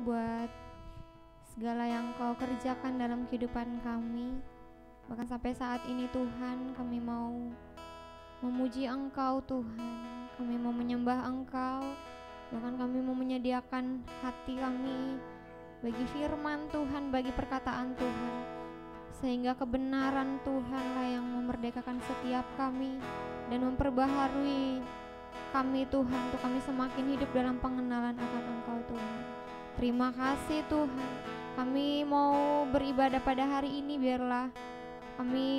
buat segala yang Kau kerjakan dalam kehidupan kami. Bahkan sampai saat ini Tuhan, kami mau memuji Engkau Tuhan, kami mau menyembah Engkau, bahkan kami mau menyediakan hati kami bagi firman Tuhan, bagi perkataan Tuhan, sehingga kebenaran Tuhanlah yang memerdekakan setiap kami dan memperbaharui kami Tuhan, untuk kami semakin hidup dalam pengenalan akan Engkau Tuhan. Terima kasih Tuhan, kami mau beribadah pada hari ini, biarlah kami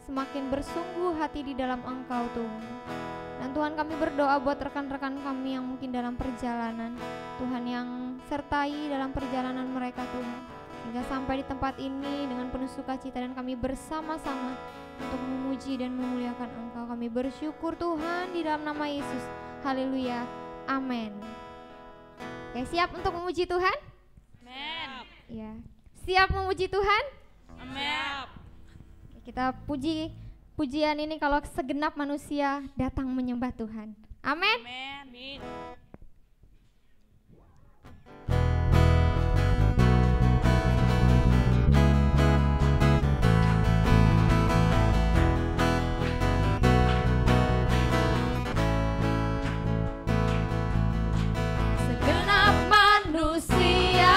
semakin bersungguh hati di dalam Engkau Tuhan. Dan Tuhan, kami berdoa buat rekan-rekan kami yang mungkin dalam perjalanan, Tuhan, yang sertai dalam perjalanan mereka Tuhan, hingga sampai di tempat ini dengan penuh sukacita, dan kami bersama-sama untuk memuji dan memuliakan Engkau. Kami bersyukur Tuhan di dalam nama Yesus. Haleluya, amin. Oke, siap untuk memuji Tuhan? Amin. Ya, siap memuji Tuhan? Amin. Kita puji pujian ini kalau segenap manusia datang menyembah Tuhan. Amin. Amin. Segenap manusia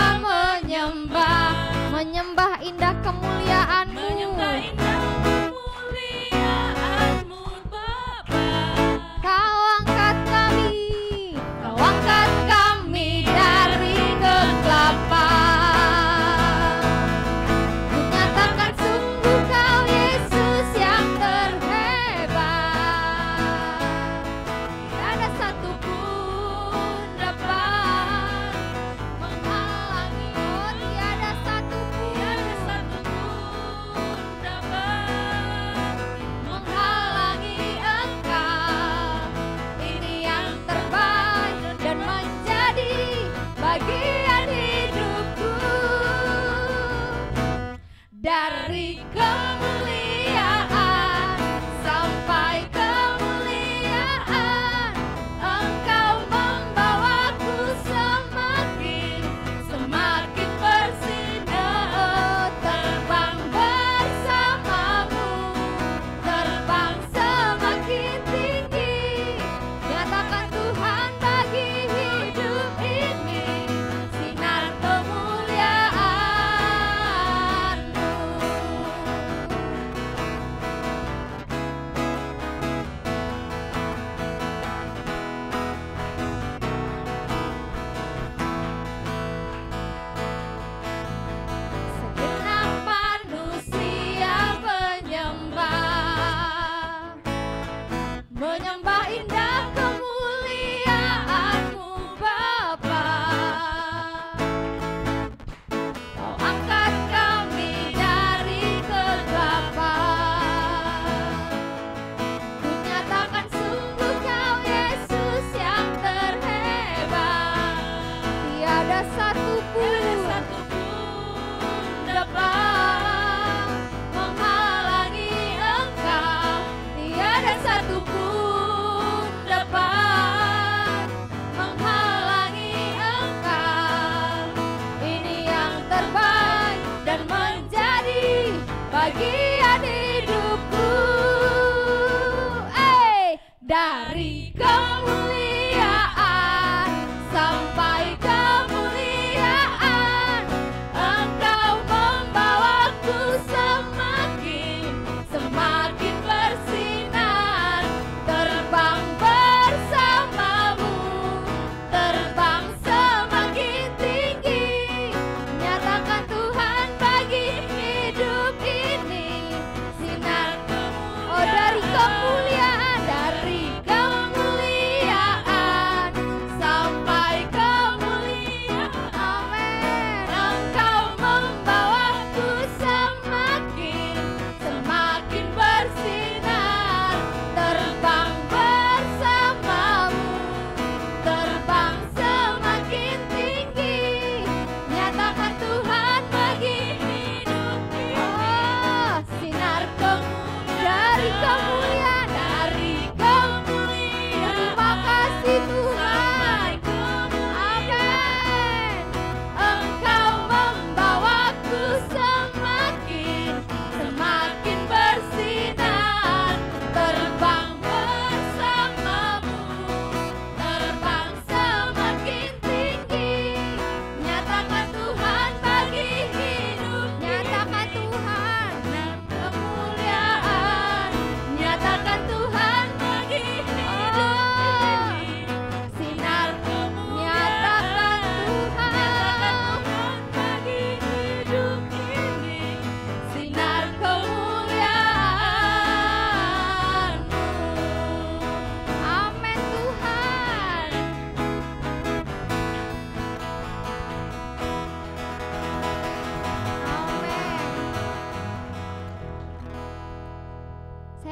menyembah indah kemuliaan-Mu. Menyembah indah kemuliaan-Mu Bapa. Kau angkat kami dari kegelapan. Ku nyatakan sungguh Kau Yesus yang terhebat. Tiada satupun dapat menghalangi, oh tiada satupun dapat menghalangi Engkau. Ini yang terbaik dan menjadi bagian hidupku. Dari kemuliaan sampai kemuliaan, Engkau membawaku semakin bersinar. Terbang bersamamu, terbang semakin tinggi. Nyatakan Tuhan bagi hidup ini sinar kemuliaan-Mu. Segenap manusia menyembah indah kemuliaan-Mu Bapa. Kau angkat kami dari kegelapan. Ku nyatakan sungguh Kau Yesus yang terhebat. Tiada satupun dapat menghalangi Engkau. Tiada satupun dapat menghalangi Engkau. Ini yang terbaik dan menjadi bagian hidupku. Dari kemuliaan sampai kemuliaan,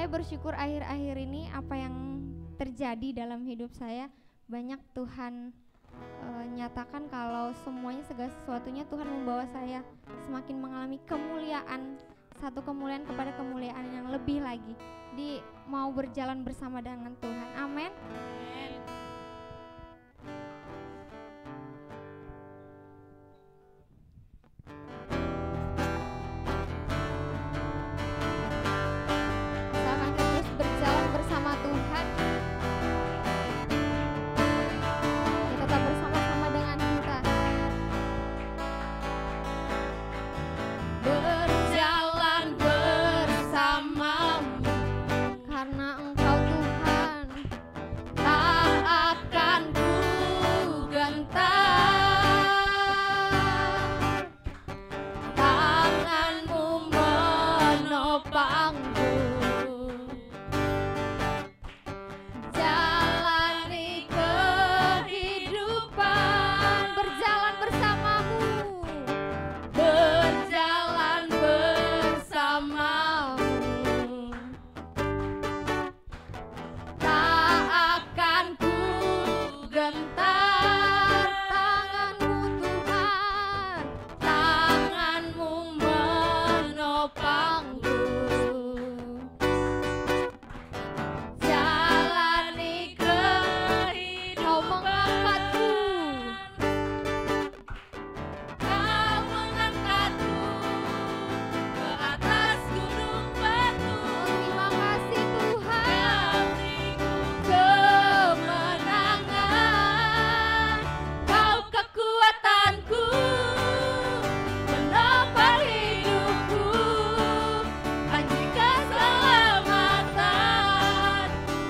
bersyukur akhir-akhir ini apa yang terjadi dalam hidup saya, banyak Tuhan nyatakan kalau semuanya, segala sesuatunya Tuhan membawa saya semakin mengalami kemuliaan, satu kemuliaan kepada kemuliaan yang lebih lagi, di mau berjalan bersama dengan Tuhan. Amin. Kita akan terus berjalan bersama Tuhan. Dia tetap bersama-sama dengan kita. Berjalan bersamamu, Karena Engkau Tuhan, tak akan ku gentar. Tanganmu menopangku, jalani kehidupan. berjalan bersamamu. Berjalan bersamamu, tak akan ku gentar. Tanganmu Tuhan, Tanganmu menopangku, jalani Kau mengangkatku. kehidupan. Kau mengangkatku ke atas gunung batu. Terima kasih Tuhan. Kemenangan, Kau kekuatanku, menopang hidupku, janji keselamatan.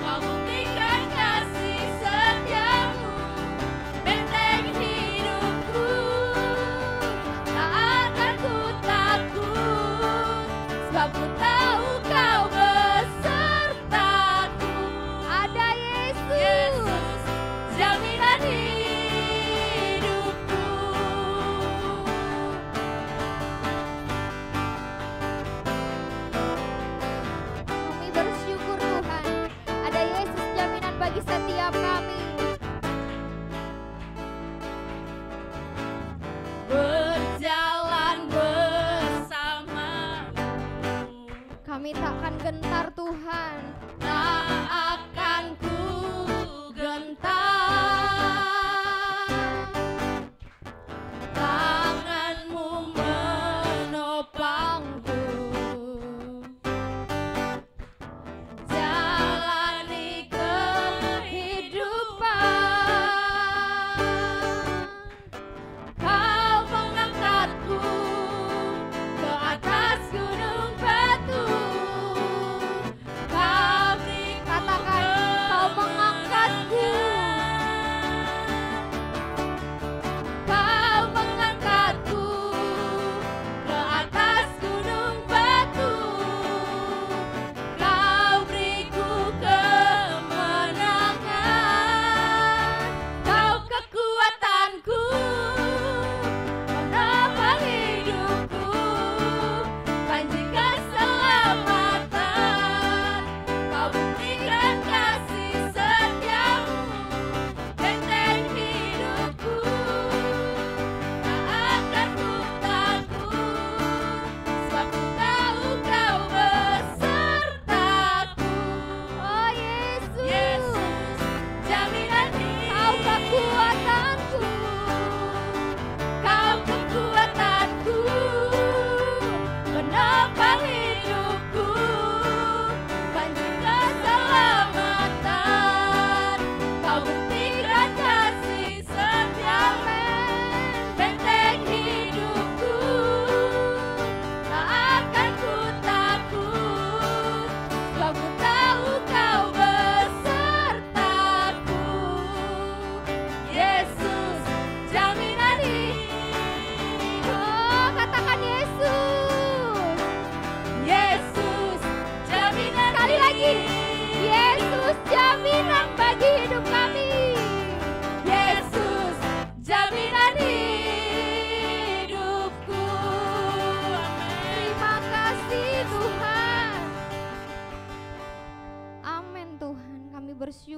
Kau buktikan kasih setiamu, benteng hidupku. Tak akan ku takut, sebab ku tahu Kau besertaku. Ada Yesus. Yesus, jaminan hidupku. Kami bersyukur Tuhan, ada Yesus jaminan bagi setiap kami. Berjalan bersamamu, Kami takkan gentar Tuhan. tak akan ku gentar. Tanganmu menopangku, jalani kehidupan. Kau mengangkatku ke atas gunung batu.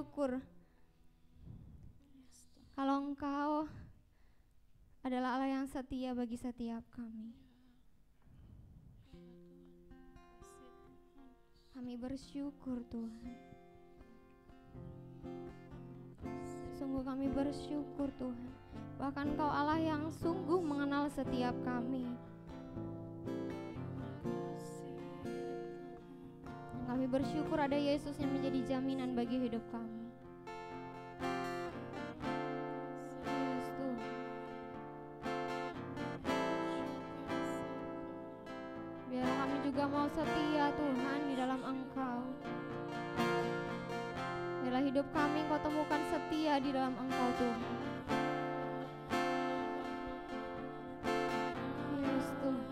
bersyukur kalau Engkau adalah Allah yang setia bagi setiap kami. Kami bersyukur Tuhan. Sungguh kami bersyukur Tuhan. Bahkan Kau Allah yang sungguh mengenal setiap kami. Kami bersyukur ada Yesus yang menjadi jaminan bagi hidup kami. Yes, Tuhan. Biar kami juga mau setia Tuhan di dalam Engkau. Biarlah hidup kami Kau temukan setia di dalam Engkau Tuhan. Yes, Tuhan.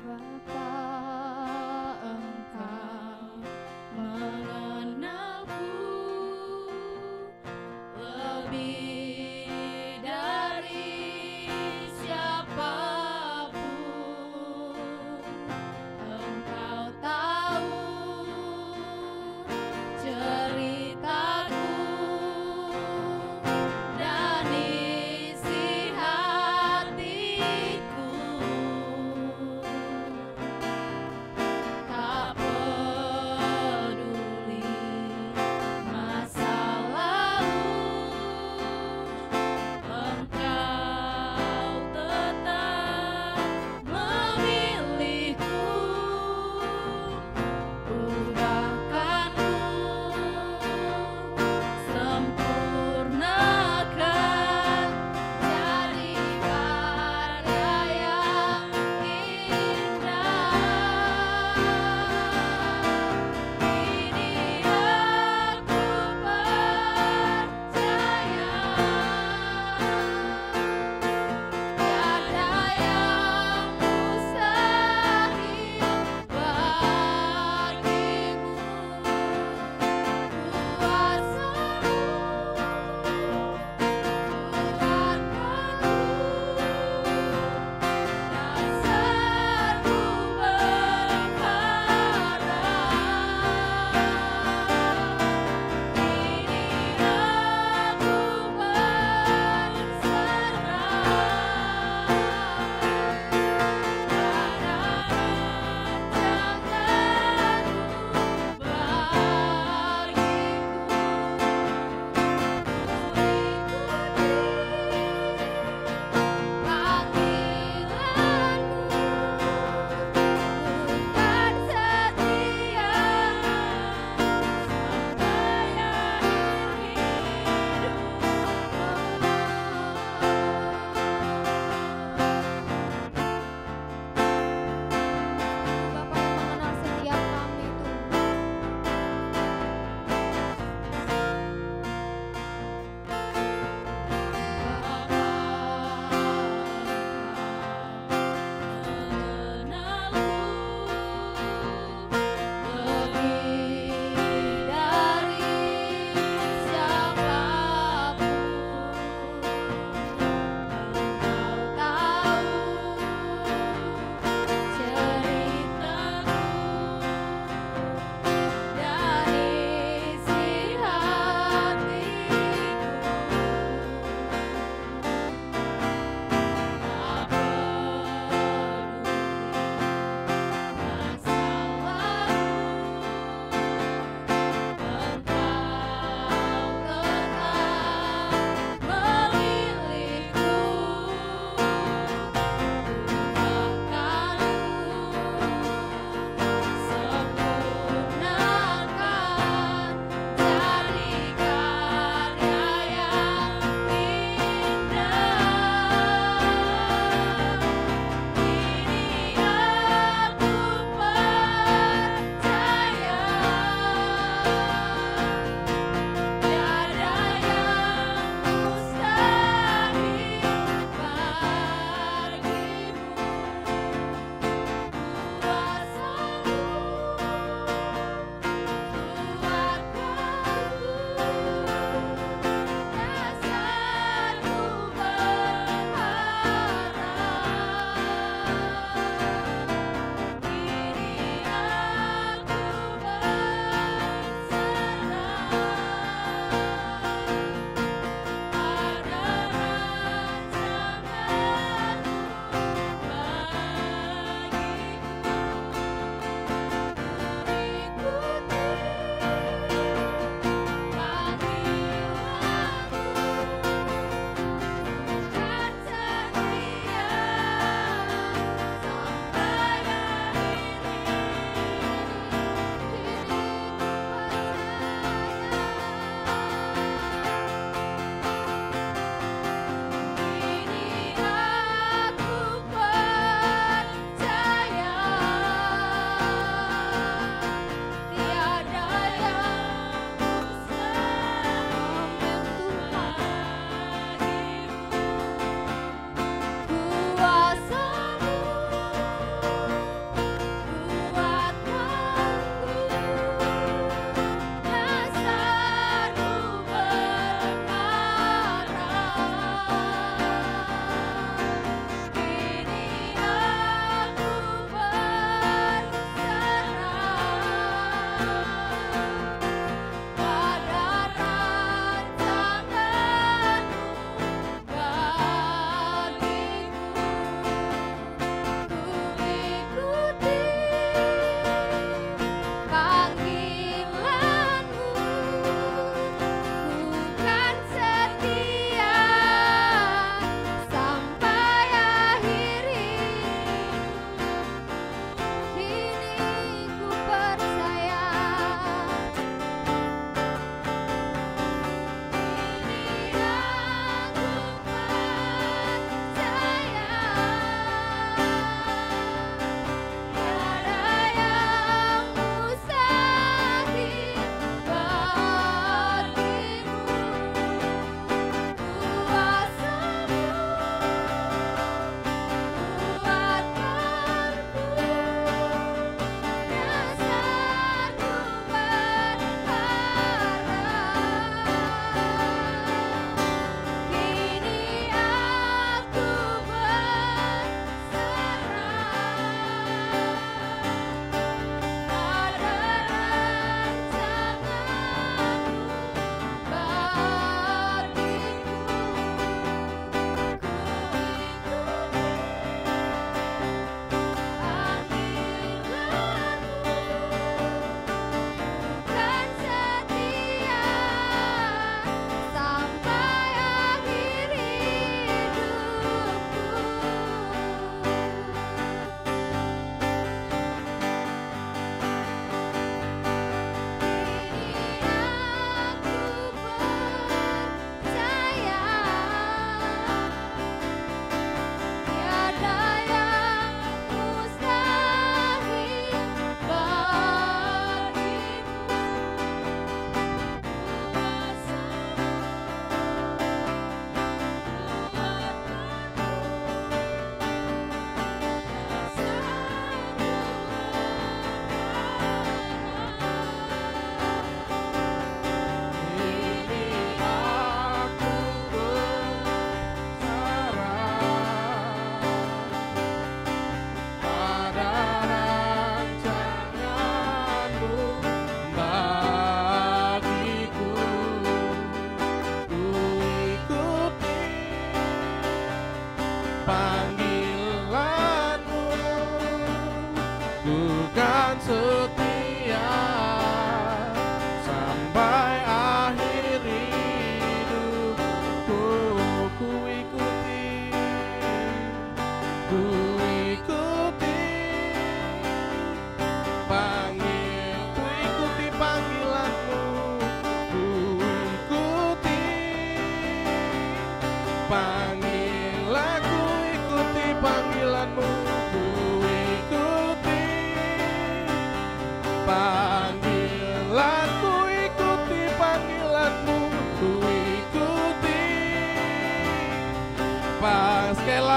Bapa,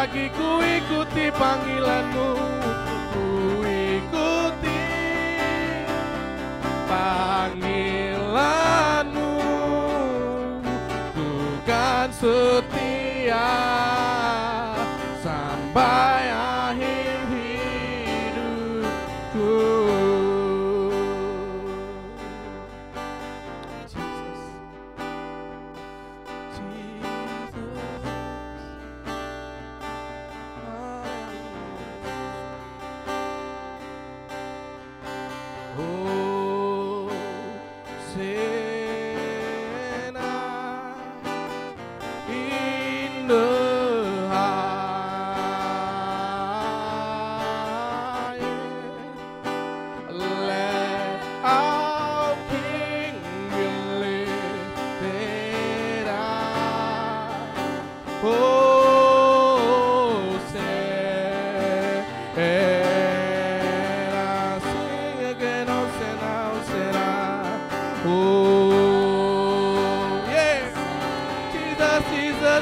lagi ku ikuti panggilanmu, ku ikuti panggilanmu, ku kan setia sampai akhir hidupku.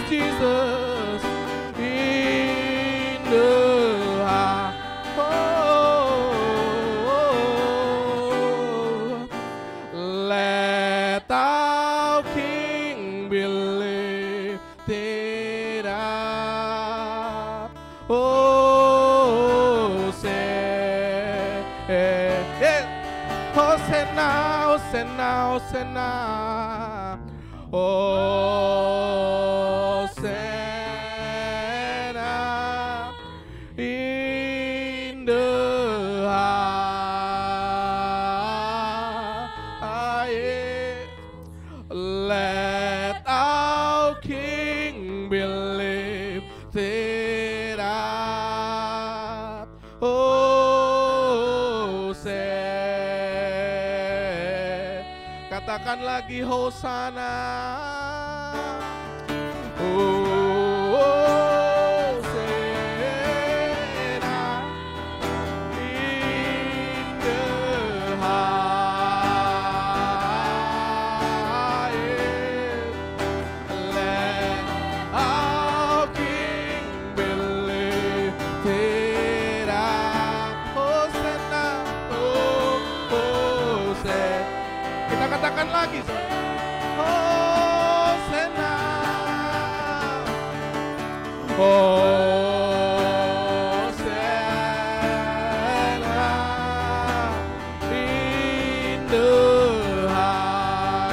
Jesus, in the heart. Let our King be lifted up. Oh, say, Hosanna, Hosanna, Hosanna. Hosanna in the highest. Let our King be lifted up. Oh, say, katakan lagi Hosanna. Katakan lagi, Hosanna, Hosanna in the highest.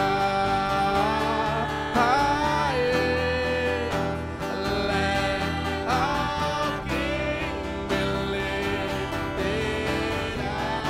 Let our King be lifted up.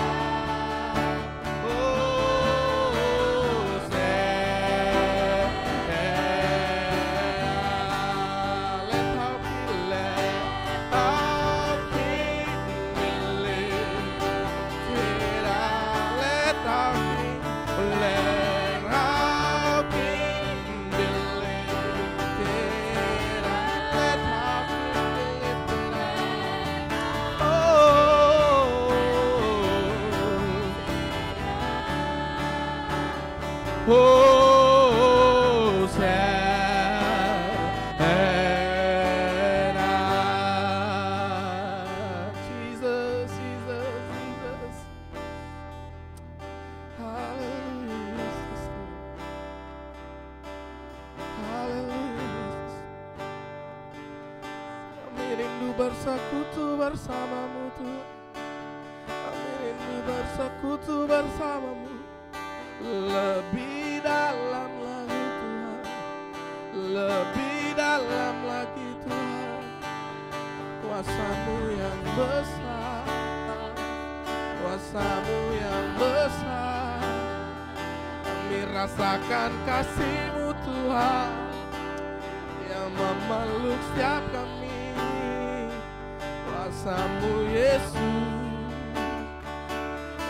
Jesus, Jesus, Jesus. Hallelujah. Hallelujah. Kami rindu bersekutu bersamamu Tuhan. Kami rindu bersekutu bersamamu. Lebih dalam lagi Tuhan, lebih dalam lagi Tuhan. Kuasa-Mu yang besar, kuasa-Mu yang besar. Kami rasakan kasih-Mu Tuhan yang memeluk setiap kami. Kuasa-Mu Yesus.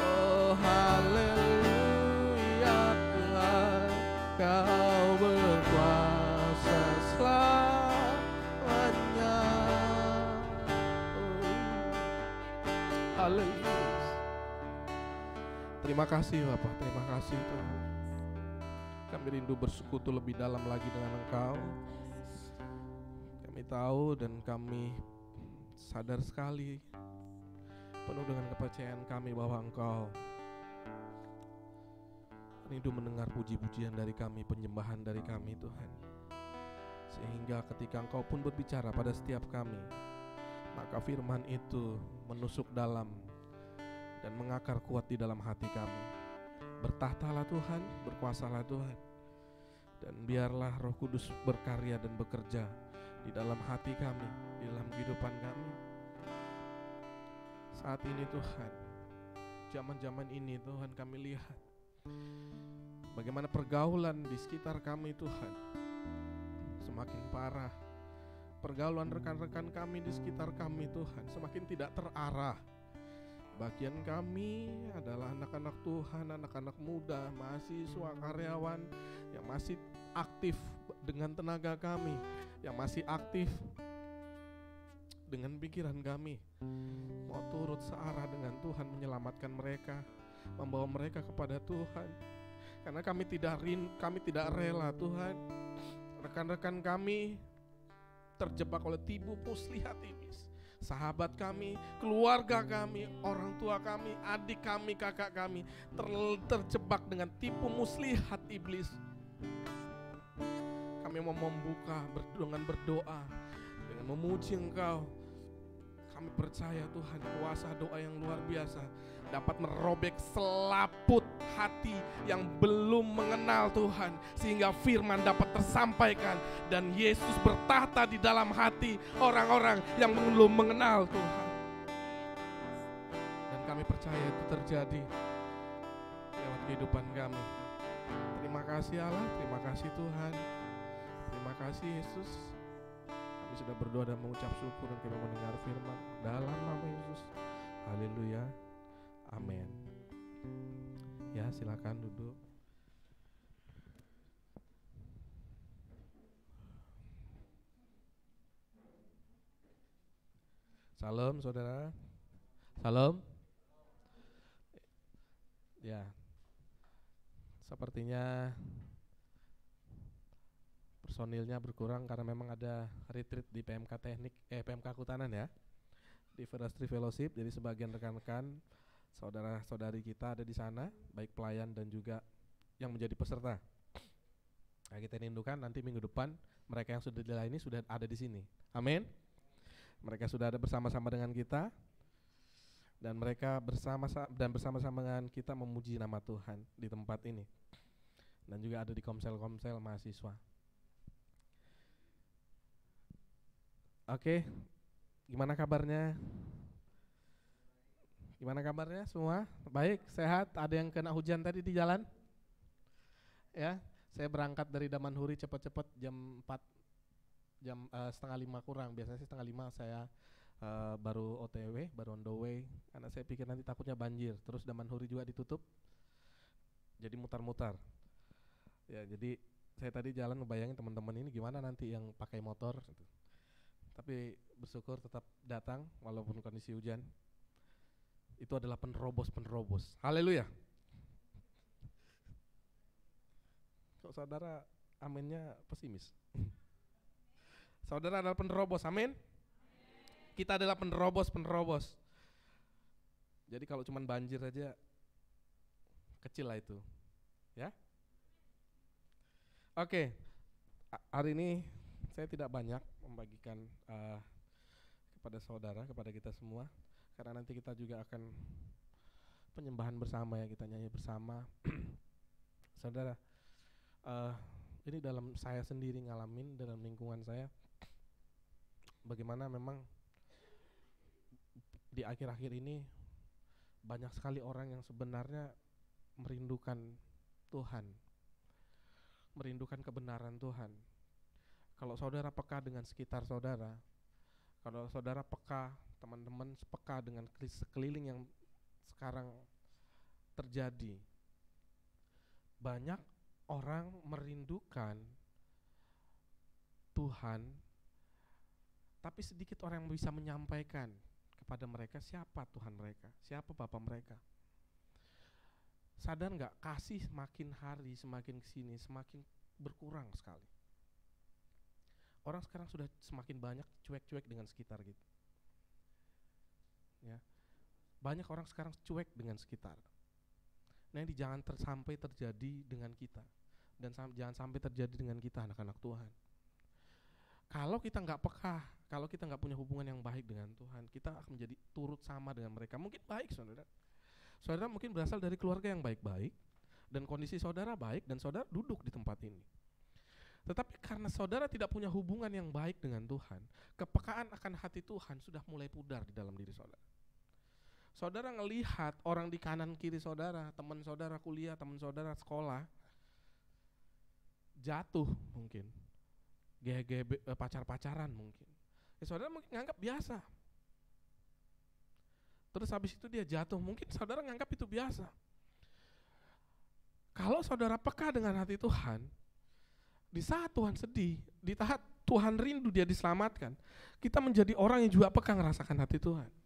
Oh haleluya Tuhan, Kau berkuasa selamanya. Haleluya. Terima kasih Bapak, terima kasih Tuhan. Kami rindu bersekutu lebih dalam lagi dengan Engkau. Kami tahu dan kami sadar sekali, penuh dengan kepercayaan kami bahwa Engkau rindu mendengar puji-pujian dari kami, penyembahan dari kami Tuhan. Sehingga ketika Engkau pun berbicara pada setiap kami, maka firman itu menusuk dalam dan mengakar kuat di dalam hati kami. Bertahtalah Tuhan, berkuasalah Tuhan, dan biarlah Roh Kudus berkarya dan bekerja di dalam hati kami, di dalam kehidupan kami. Saat ini Tuhan, zaman-zaman ini Tuhan, kami lihat bagaimana pergaulan di sekitar kami Tuhan semakin parah. Pergaulan rekan-rekan kami di sekitar kami Tuhan semakin tidak terarah. Bagian kami adalah anak-anak Tuhan, anak-anak muda, mahasiswa, karyawan yang masih aktif dengan tenaga kami, yang masih aktif dengan pikiran kami, mau turut searah dengan Tuhan, menyelamatkan mereka, membawa mereka kepada Tuhan. Karena kami tidak rela Tuhan, rekan-rekan kami terjebak oleh tipu muslihat iblis. Sahabat kami, keluarga kami, orang tua kami, adik kami, kakak kami terjebak dengan tipu muslihat iblis. Kami mau membuka dengan berdoa, dengan memuji Engkau. Kami percaya Tuhan, kuasa doa yang luar biasa dapat merobek selaput hati yang belum mengenal Tuhan, sehingga firman dapat tersampaikan dan Yesus bertahta di dalam hati orang-orang yang belum mengenal Tuhan. Dan kami percaya itu terjadi lewat kehidupan kami. Terima kasih Allah, terima kasih Tuhan, terima kasih Yesus. Kami sudah berdoa dan mengucap syukur dan kami mendengar firman dalam nama Yesus. Haleluya. Amin. Ya, silakan duduk. Salam saudara. Salam. Ya. Sepertinya personilnya berkurang karena memang ada retreat di PMK PMK Kutanan ya, di Firastri Fellowship. Jadi sebagian rekan-rekan, saudara-saudari kita ada di sana, baik pelayan dan juga yang menjadi peserta. Nah, kita rindukan nanti minggu depan mereka yang sudah dilayani sudah ada di sini. Amin. Mereka sudah ada bersama-sama dengan kita, dan mereka bersama-sama dengan kita memuji nama Tuhan di tempat ini. Dan juga ada di komsel-komsel mahasiswa. Oke, gimana kabarnya? Gimana kabarnya semua? Baik, sehat? Ada yang kena hujan tadi di jalan? Ya, saya berangkat dari Damanhuri cepat-cepat jam 4, setengah 5 kurang. Biasanya sih setengah 5 saya baru OTW, baru on the way. Karena saya pikir nanti takutnya banjir. Terus Damanhuri juga ditutup, jadi mutar-mutar. Ya, jadi saya tadi jalan ngebayangin teman-teman ini gimana nanti yang pakai motor gitu. Tapi bersyukur tetap datang walaupun kondisi hujan. Itu adalah penerobos. Haleluya. Kok saudara aminnya pesimis? Saudara adalah penerobos, amin. Kita adalah penerobos. Jadi kalau cuma banjir aja kecil lah itu, ya. Oke, hari ini saya tidak banyak membagikan kepada saudara, kepada kita semua, karena nanti kita juga akan penyembahan bersama ya, kita nyanyi bersama. Saudara, ini dalam saya sendiri ngalamin, dalam lingkungan saya, bagaimana memang di akhir-akhir ini banyak sekali orang yang sebenarnya merindukan Tuhan, merindukan kebenaran Tuhan. Kalau saudara peka dengan sekitar saudara, kalau saudara peka, teman-teman peka dengan sekeliling yang sekarang terjadi, banyak orang merindukan Tuhan, tapi sedikit orang yang bisa menyampaikan kepada mereka siapa Tuhan mereka, siapa Bapa mereka. Sadar nggak, kasih semakin hari semakin kesini semakin berkurang sekali. orang sekarang sudah semakin banyak cuek-cuek dengan sekitar gitu. Ya. Banyak orang sekarang cuek dengan sekitar. Nah, ini jangan sampai terjadi dengan kita, dan jangan sampai terjadi dengan kita anak-anak Tuhan. Kalau kita nggak peka, kalau kita nggak punya hubungan yang baik dengan Tuhan, kita akan menjadi turut sama dengan mereka. Mungkin baik saudara, saudara mungkin berasal dari keluarga yang baik-baik, dan kondisi saudara baik, dan saudara duduk di tempat ini. Tetapi karena saudara tidak punya hubungan yang baik dengan Tuhan, kepekaan akan hati Tuhan sudah mulai pudar di dalam diri saudara. Saudara ngelihat orang di kanan kiri saudara, teman saudara kuliah, teman saudara sekolah, jatuh mungkin, pacar-pacaran mungkin. Ya saudara mungkin nganggap biasa. Terus habis itu dia jatuh, mungkin saudara nganggap itu biasa. Kalau saudara peka dengan hati Tuhan, di saat Tuhan sedih, di saat Tuhan rindu dia diselamatkan, kita menjadi orang yang juga peka ngerasakan hati Tuhan.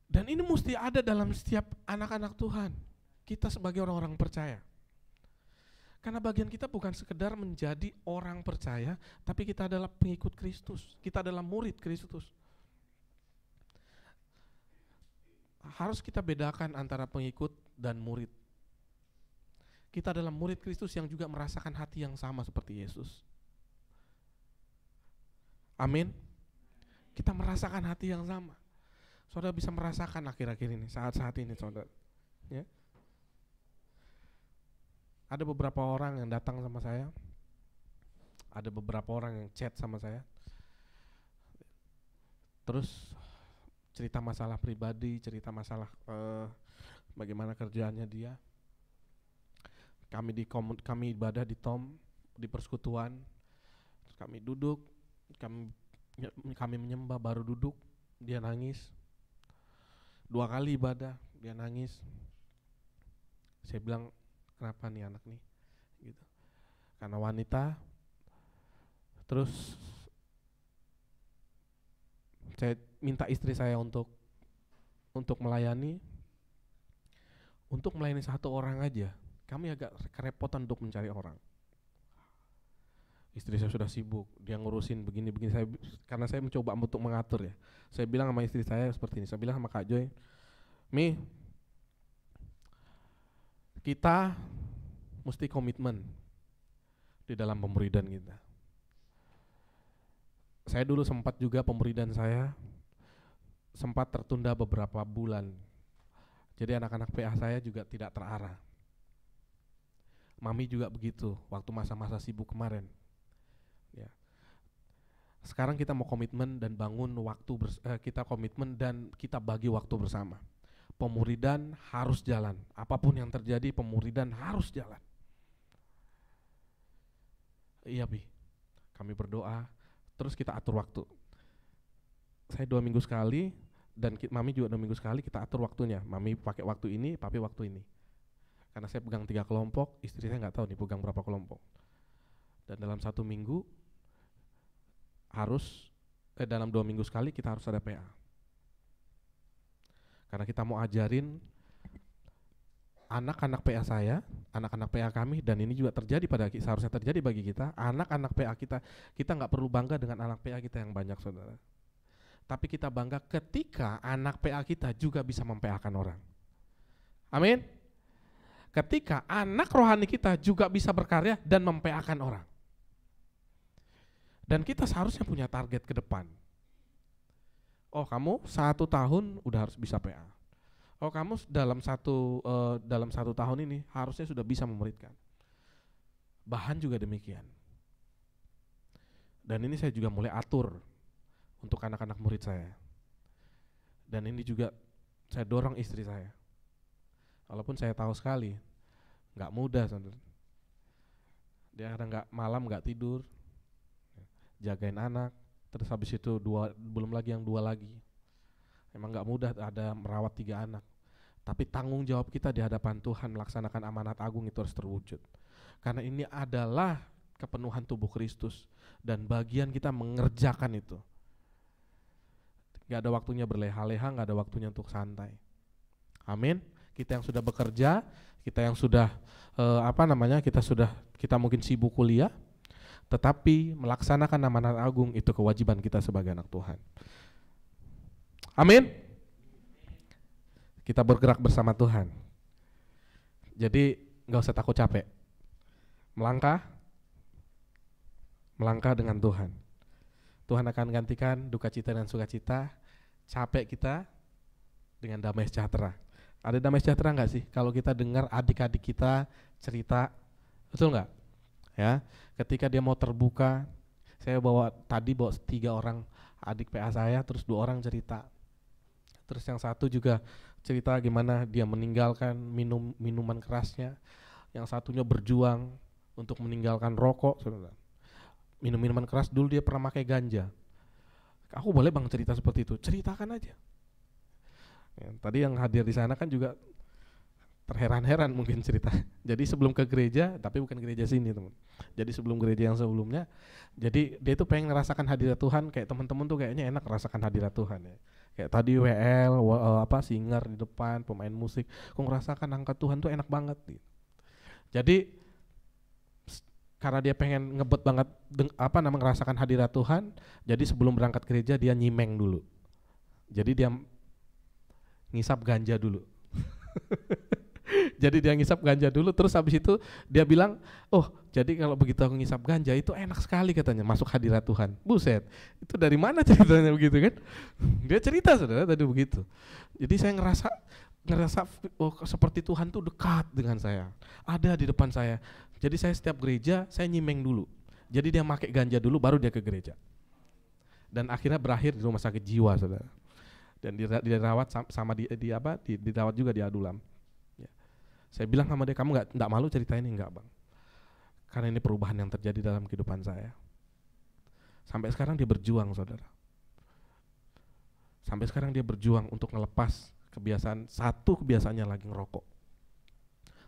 Dan ini mesti ada dalam setiap anak-anak Tuhan, kita sebagai orang-orang percaya. Karena bagian kita bukan sekedar menjadi orang percaya, tapi kita adalah pengikut Kristus, kita adalah murid Kristus. Harus kita bedakan antara pengikut dan murid. Kita adalah murid Kristus yang juga merasakan hati yang sama seperti Yesus. Amin. Kita merasakan hati yang sama. Saudara bisa merasakan akhir-akhir ini, saat-saat ini saudara. Ya. Ada beberapa orang yang datang sama saya. Ada beberapa orang yang chat sama saya. Terus cerita masalah pribadi, cerita masalah bagaimana kerjaannya dia. Kami ibadah di di persekutuan. Terus kami duduk, kami menyembah, baru duduk, dia nangis. 2 kali ibadah, dia nangis. Saya bilang, kenapa nih anak nih? Gitu. Karena wanita. Terus saya minta istri saya untuk melayani. Untuk melayani satu orang aja, kami agak kerepotan untuk mencari orang. Istri saya sudah sibuk, dia ngurusin begini-begini. Karena saya mencoba untuk mengatur ya. Saya bilang sama istri saya seperti ini, saya bilang sama Kak Joy, Mi, kita mesti komitmen di dalam pemuridan kita. Saya dulu sempat juga pemuridan saya sempat tertunda beberapa bulan. Jadi anak-anak PA saya juga tidak terarah. Mami juga begitu waktu masa-masa sibuk kemarin. Ya. Sekarang kita mau komitmen dan bangun waktu kita komitmen dan kita bagi waktu bersama. Pemuridan harus jalan. Apapun yang terjadi, pemuridan harus jalan. Iya, Bi. Kami berdoa, terus kita atur waktu. Saya 2 minggu sekali dan Mami juga 2 minggu sekali kita atur waktunya. Mami pakai waktu ini, Papi waktu ini. Karena saya pegang 3 kelompok, istri saya nggak tahu nih pegang berapa kelompok. Dan dalam 1 minggu dalam 2 minggu sekali kita harus ada PA. Karena kita mau ajarin anak-anak PA saya, anak-anak PA kami, dan ini juga seharusnya terjadi bagi kita, anak-anak PA kita nggak perlu bangga dengan anak PA kita yang banyak saudara. Tapi kita bangga ketika anak PA kita juga bisa mem-PA-kan orang. Amin. Ketika anak rohani kita juga bisa berkarya dan mem-PA-kan orang. Dan kita seharusnya punya target ke depan. Oh, kamu 1 tahun udah harus bisa PA. Oh, kamu dalam satu tahun ini harusnya sudah bisa memuridkan. Bahan juga demikian. Dan ini saya juga mulai atur untuk anak-anak murid saya. Dan ini juga saya dorong istri saya. Walaupun saya tahu sekali nggak mudah, saudara. Dia kadang malam nggak tidur, jagain anak, terus habis itu belum lagi yang 2 lagi. Emang nggak mudah ada merawat 3 anak. Tapi tanggung jawab kita di hadapan Tuhan melaksanakan amanat agung itu harus terwujud. Karena ini adalah kepenuhan tubuh Kristus dan bagian kita mengerjakan itu. Gak ada waktunya berleha-leha, gak ada waktunya untuk santai. Amin. Kita yang sudah bekerja, kita yang sudah kita mungkin sibuk kuliah, tetapi melaksanakan amanat agung itu kewajiban kita sebagai anak Tuhan. Amin. Kita bergerak bersama Tuhan. Jadi nggak usah takut capek. Melangkah dengan Tuhan. Tuhan akan gantikan duka cita dan sukacita, capek kita dengan damai sejahtera. Ada damai sejahtera nggak sih kalau kita dengar adik-adik kita cerita, betul nggak? Ya, ketika dia mau terbuka, saya bawa 3 orang adik PA saya, terus 2 orang cerita. Terus yang satu juga cerita gimana dia meninggalkan minuman kerasnya, yang satunya berjuang untuk meninggalkan rokok. Minum minuman keras, dulu dia pernah pakai ganja. Aku boleh bang cerita seperti itu? Ceritakan aja. Ya, tadi yang hadir di sana kan juga terheran-heran mungkin cerita. Jadi sebelum ke gereja, tapi bukan gereja sini teman. Jadi sebelum gereja yang sebelumnya, jadi dia tuh pengen ngerasakan hadirat Tuhan, kayak teman-teman tuh kayaknya enak ngerasakan hadirat Tuhan ya. Kayak tadi WL, singer di depan, pemain musik, kok ngerasakan angkat Tuhan tuh enak banget. Gitu. Jadi karena dia pengen ngebet banget ngerasakan hadirat Tuhan, jadi sebelum berangkat gereja dia nyimeng dulu. Jadi dia ngisap ganja dulu. Jadi dia ngisap ganja dulu, terus habis itu dia bilang, oh jadi kalau begitu aku ngisap ganja itu enak sekali katanya, masuk hadirat Tuhan. Buset, itu dari mana ceritanya begitu kan? Dia cerita saudara tadi begitu. Jadi saya ngerasa oh seperti Tuhan tuh dekat dengan saya, ada di depan saya. Jadi saya setiap gereja saya nyimeng dulu. Jadi dia pakai ganja dulu baru dia ke gereja. Dan akhirnya berakhir di rumah sakit jiwa saudara. Dan dirawat dirawat juga di Adulam. Ya. Saya bilang sama dia, kamu nggak malu cerita ini? Enggak bang, karena ini perubahan yang terjadi dalam kehidupan saya. Sampai sekarang dia berjuang saudara. Sampai sekarang dia berjuang untuk ngelepas kebiasaannya lagi ngerokok.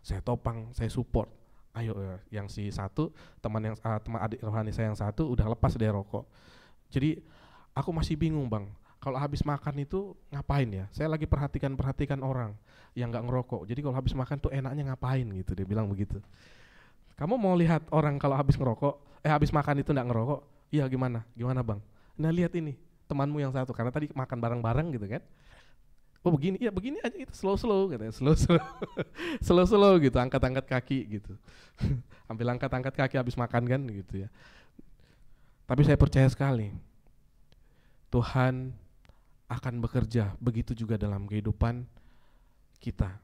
Saya topang, saya support. Ayo yang si satu teman adik rohani saya yang satu udah lepas dari rokok. Jadi aku masih bingung bang, kalau habis makan itu ngapain ya? Saya lagi perhatikan orang yang nggak ngerokok. Jadi kalau habis makan tuh enaknya ngapain gitu, dia bilang begitu. Kamu mau lihat orang kalau habis habis makan itu nggak ngerokok? Iya gimana bang? Nah lihat ini temanmu yang satu, karena tadi makan bareng-bareng gitu kan. Oh begini, ya begini aja itu slow katanya, slow gitu, angkat kaki gitu. Ambil angkat kaki habis makan kan gitu ya. Tapi saya percaya sekali Tuhan akan bekerja begitu juga dalam kehidupan kita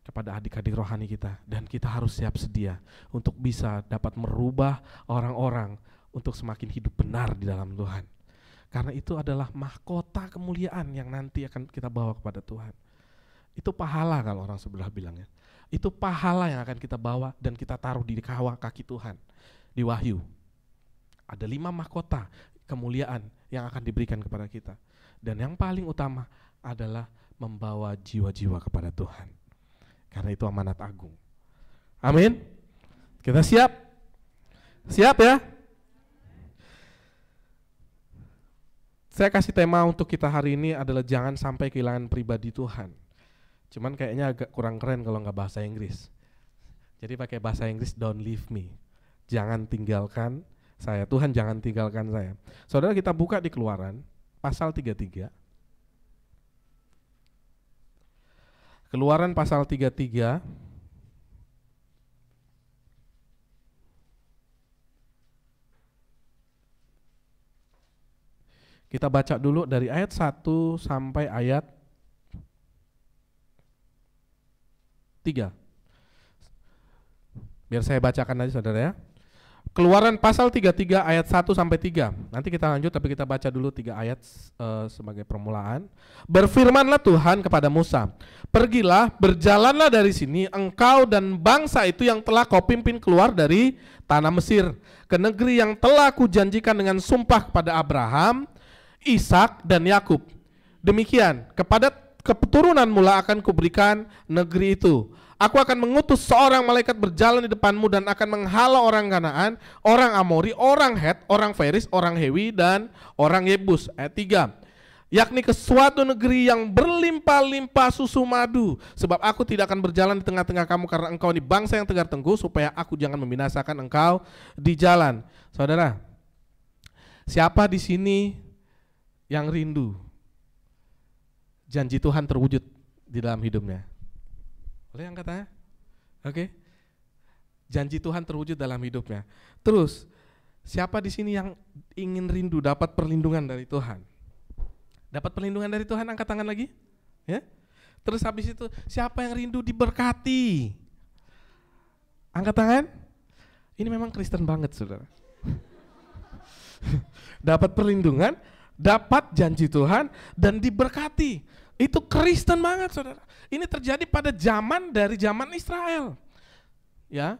kepada adik-adik rohani kita, dan kita harus siap sedia untuk bisa dapat merubah orang-orang untuk semakin hidup benar di dalam Tuhan. Karena itu adalah mahkota kemuliaan yang nanti akan kita bawa kepada Tuhan. Itu pahala kalau orang sebelah bilangnya. Itu pahala yang akan kita bawa dan kita taruh di kaki Tuhan. Di Wahyu ada 5 mahkota kemuliaan yang akan diberikan kepada kita. Dan yang paling utama adalah membawa jiwa-jiwa kepada Tuhan. Karena itu amanat agung. Amin. Kita siap? Siap ya? Saya kasih tema untuk kita hari ini adalah jangan sampai kehilangan pribadi Tuhan. Cuman kayaknya agak kurang keren kalau nggak bahasa Inggris. Jadi pakai bahasa Inggris, don't leave me. Jangan tinggalkan saya. Tuhan jangan tinggalkan saya. Saudara, kita buka di Keluaran pasal 33. Keluaran pasal 33. Kita baca dulu dari ayat 1 sampai ayat 3. Biar saya bacakan aja saudara ya. Keluaran pasal 33 ayat 1 sampai 3. Nanti kita lanjut tapi kita baca dulu 3 ayat sebagai permulaan. Berfirmanlah Tuhan kepada Musa, pergilah, berjalanlah dari sini engkau dan bangsa itu yang telah kau pimpin keluar dari tanah Mesir, ke negeri yang telah kujanjikan dengan sumpah kepada Abraham, Ishak dan Yakub. Demikian kepada keturunan mula akan kuberikan negeri itu. Aku akan mengutus seorang malaikat berjalan di depanmu dan akan menghalau orang Kanaan, orang Amori, orang Het, orang Feris, orang Hewi dan orang Yebus. Ayat 3. yakni ke suatu negeri yang berlimpah-limpah susu madu. Sebab aku tidak akan berjalan di tengah-tengah kamu karena engkau ini bangsa yang tegar tengguh, supaya aku jangan membinasakan engkau di jalan. Saudara, siapa di sini yang rindu janji Tuhan terwujud di dalam hidupnya? Boleh angkat tangan? Oke. Janji Tuhan terwujud dalam hidupnya. Terus, siapa di sini yang ingin rindu dapat perlindungan dari Tuhan? Dapat perlindungan dari Tuhan, angkat tangan lagi. Ya. Terus habis itu, siapa yang rindu diberkati? Angkat tangan. Ini memang Kristen banget, saudara. Dapat perlindungan, dapat janji Tuhan, dan diberkati. Itu Kristen banget, saudara. Ini terjadi pada dari zaman Israel. Ya,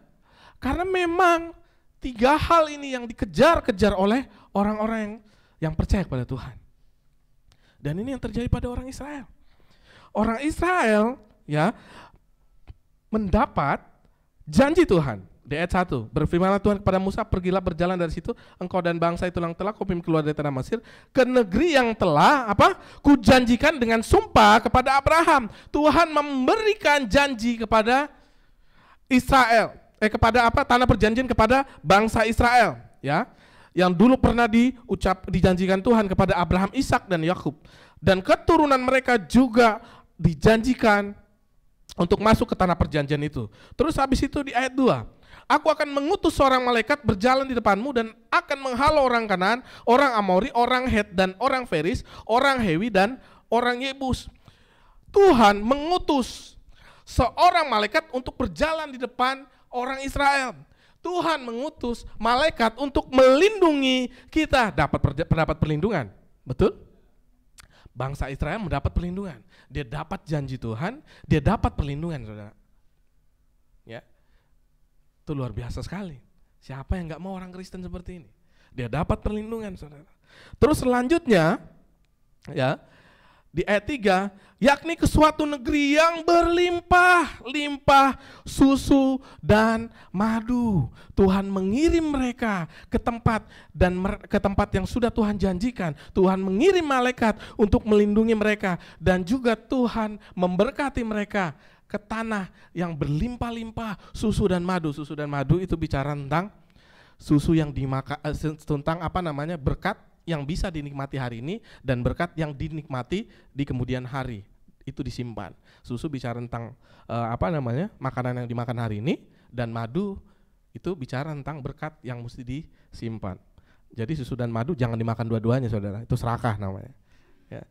karena memang 3 hal ini yang dikejar-kejar oleh orang-orang yang percaya kepada Tuhan. Dan ini yang terjadi pada orang Israel. Orang Israel ya mendapat janji Tuhan. Di ayat 1, berfirmanlah Tuhan kepada Musa, pergilah berjalan dari situ, engkau dan bangsa itu yang telah kau pimpin keluar dari tanah Mesir, ke negeri yang telah kujanjikan dengan sumpah kepada Abraham. Tuhan memberikan janji kepada Israel, tanah perjanjian kepada bangsa Israel, ya, yang dulu pernah dijanjikan Tuhan kepada Abraham, Ishak dan Yakub, dan keturunan mereka juga dijanjikan untuk masuk ke tanah perjanjian itu. Terus habis itu di ayat 2, aku akan mengutus seorang malaikat berjalan di depanmu dan akan menghalau orang Kanaan, orang Amori, orang Het dan orang Feris, orang Hewi dan orang Yebus. Tuhan mengutus seorang malaikat untuk berjalan di depan orang Israel. Tuhan mengutus malaikat untuk melindungi kita, dapat perlindungan. Betul? Bangsa Israel mendapat perlindungan. Dia dapat janji Tuhan, dia dapat perlindungan, saudara. Ya, itu luar biasa sekali. Siapa yang nggak mau orang Kristen seperti ini? Dia dapat perlindungan, saudara. Terus selanjutnya, ya, di ayat 3, yakni ke suatu negeri yang berlimpah-limpah susu dan madu. Tuhan mengirim mereka ke tempat yang sudah Tuhan janjikan. Tuhan mengirim malaikat untuk melindungi mereka, dan juga Tuhan memberkati mereka ke tanah yang berlimpah-limpah susu dan madu. Susu dan madu itu bicara tentang susu yang dimakan, tentang berkat yang bisa dinikmati hari ini dan berkat yang dinikmati di kemudian hari, itu disimpan. Susu bicara tentang makanan yang dimakan hari ini, dan madu itu bicara tentang berkat yang mesti disimpan. Jadi susu dan madu jangan dimakan dua-duanya, saudara, itu serakah namanya. Ya.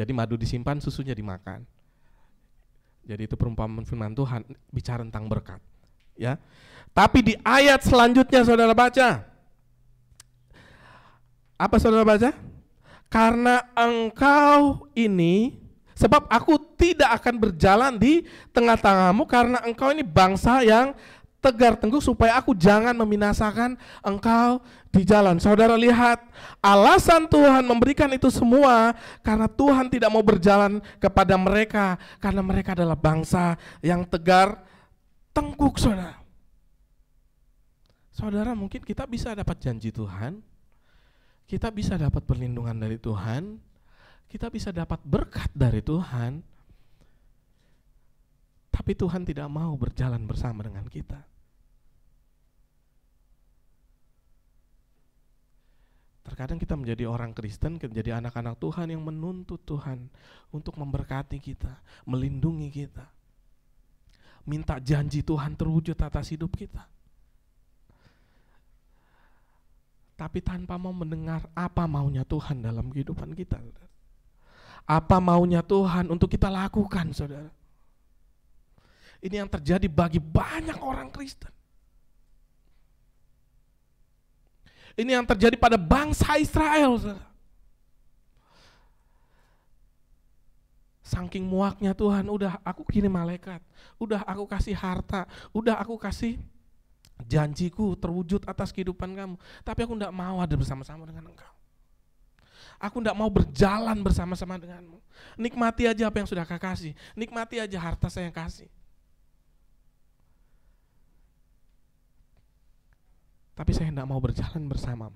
Jadi madu disimpan, susunya dimakan. Jadi itu perumpamaan firman Tuhan bicara tentang berkat. Ya. Tapi di ayat selanjutnya saudara baca, apa saudara baca? Karena engkau ini, sebab aku tidak akan berjalan di tengah-tengahmu, karena engkau ini bangsa yang tegar tengguh, supaya aku jangan membinasakan engkau di jalan. Saudara lihat, alasan Tuhan memberikan itu semua karena Tuhan tidak mau berjalan kepada mereka, karena mereka adalah bangsa yang tegar tengguh, saudara. Saudara, mungkin kita bisa dapat janji Tuhan, kita bisa dapat perlindungan dari Tuhan, kita bisa dapat berkat dari Tuhan, tapi Tuhan tidak mau berjalan bersama dengan kita. Terkadang kita menjadi orang Kristen, menjadi anak-anak Tuhan yang menuntut Tuhan untuk memberkati kita, melindungi kita, minta janji Tuhan terwujud atas hidup kita, tapi tanpa mau mendengar apa maunya Tuhan dalam kehidupan kita, saudara. Apa maunya Tuhan untuk kita lakukan, saudara. Ini yang terjadi bagi banyak orang Kristen. Ini yang terjadi pada bangsa Israel, saudara. Saking muaknya Tuhan, udah aku kirim malaikat, udah aku kasih harta, udah aku kasih janjiku terwujud atas kehidupan kamu, tapi aku tidak mau ada bersama-sama dengan engkau. Aku tidak mau berjalan bersama-sama denganmu. Nikmati aja apa yang sudah kau kasih, nikmati aja harta saya yang kasih, tapi saya tidak mau berjalan bersamamu.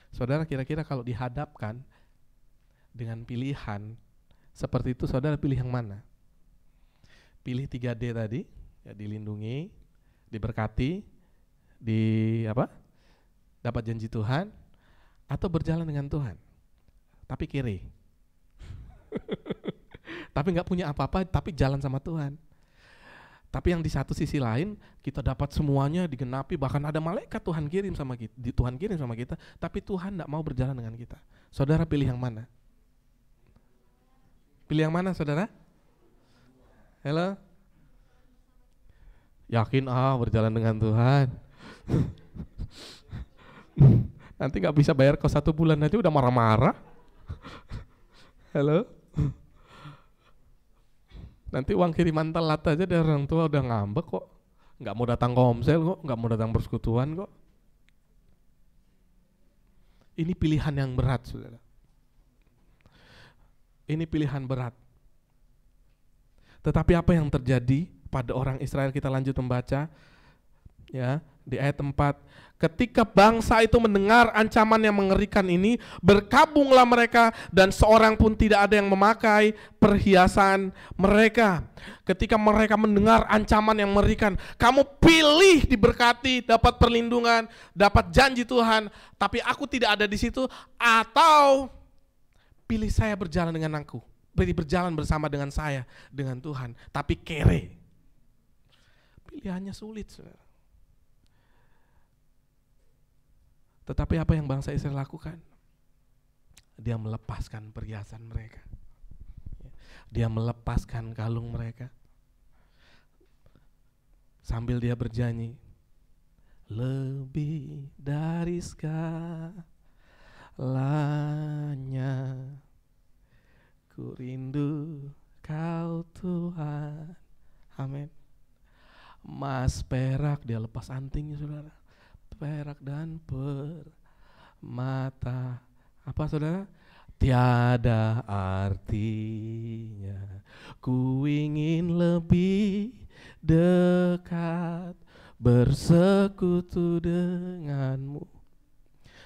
Saudara kira-kira kalau dihadapkan dengan pilihan seperti itu, saudara pilih yang mana? Pilih 3D tadi, ya, dilindungi, diberkati, dapat janji Tuhan, atau berjalan dengan Tuhan tapi kiri. Tapi nggak punya apa-apa, tapi jalan sama Tuhan. Tapi yang di satu sisi lain kita dapat semuanya digenapi, bahkan ada malaikat Tuhan kirim sama kita, tapi Tuhan nggak mau berjalan dengan kita. Saudara pilih yang mana? Pilih yang mana, saudara? Halo? Yakin berjalan dengan Tuhan? Nanti nggak bisa bayar kos 1 bulan aja udah marah-marah. Halo? Nanti uang kiriman telat aja dari orang tua udah ngambek kok. Nggak mau datang komsel kok, nggak mau datang persekutuan kok. Ini pilihan yang berat, saudara. Ini pilihan berat. Tetapi apa yang terjadi pada orang Israel, kita lanjut membaca ya di ayat 4. Ketika bangsa itu mendengar ancaman yang mengerikan ini, berkabunglah mereka dan seorang pun tidak ada yang memakai perhiasan mereka. Ketika mereka mendengar ancaman yang mengerikan, kamu pilih diberkati, dapat perlindungan, dapat janji Tuhan, tapi aku tidak ada di situ, atau pilih saya berjalan dengan aku, berjalan bersama dengan saya, dengan Tuhan, tapi kere. Pilihannya sulit, saudara. Tetapi apa yang bangsa Israel lakukan? Dia melepaskan perhiasan mereka. Dia melepaskan kalung mereka. Sambil dia berjanji, lebih dari segalanya, ku rindu kau Tuhan. Amin. Emas, perak, dia lepas antingnya, saudara. Perak dan permata, apa, saudara? Tiada artinya, ku ingin lebih dekat, bersekutu denganmu.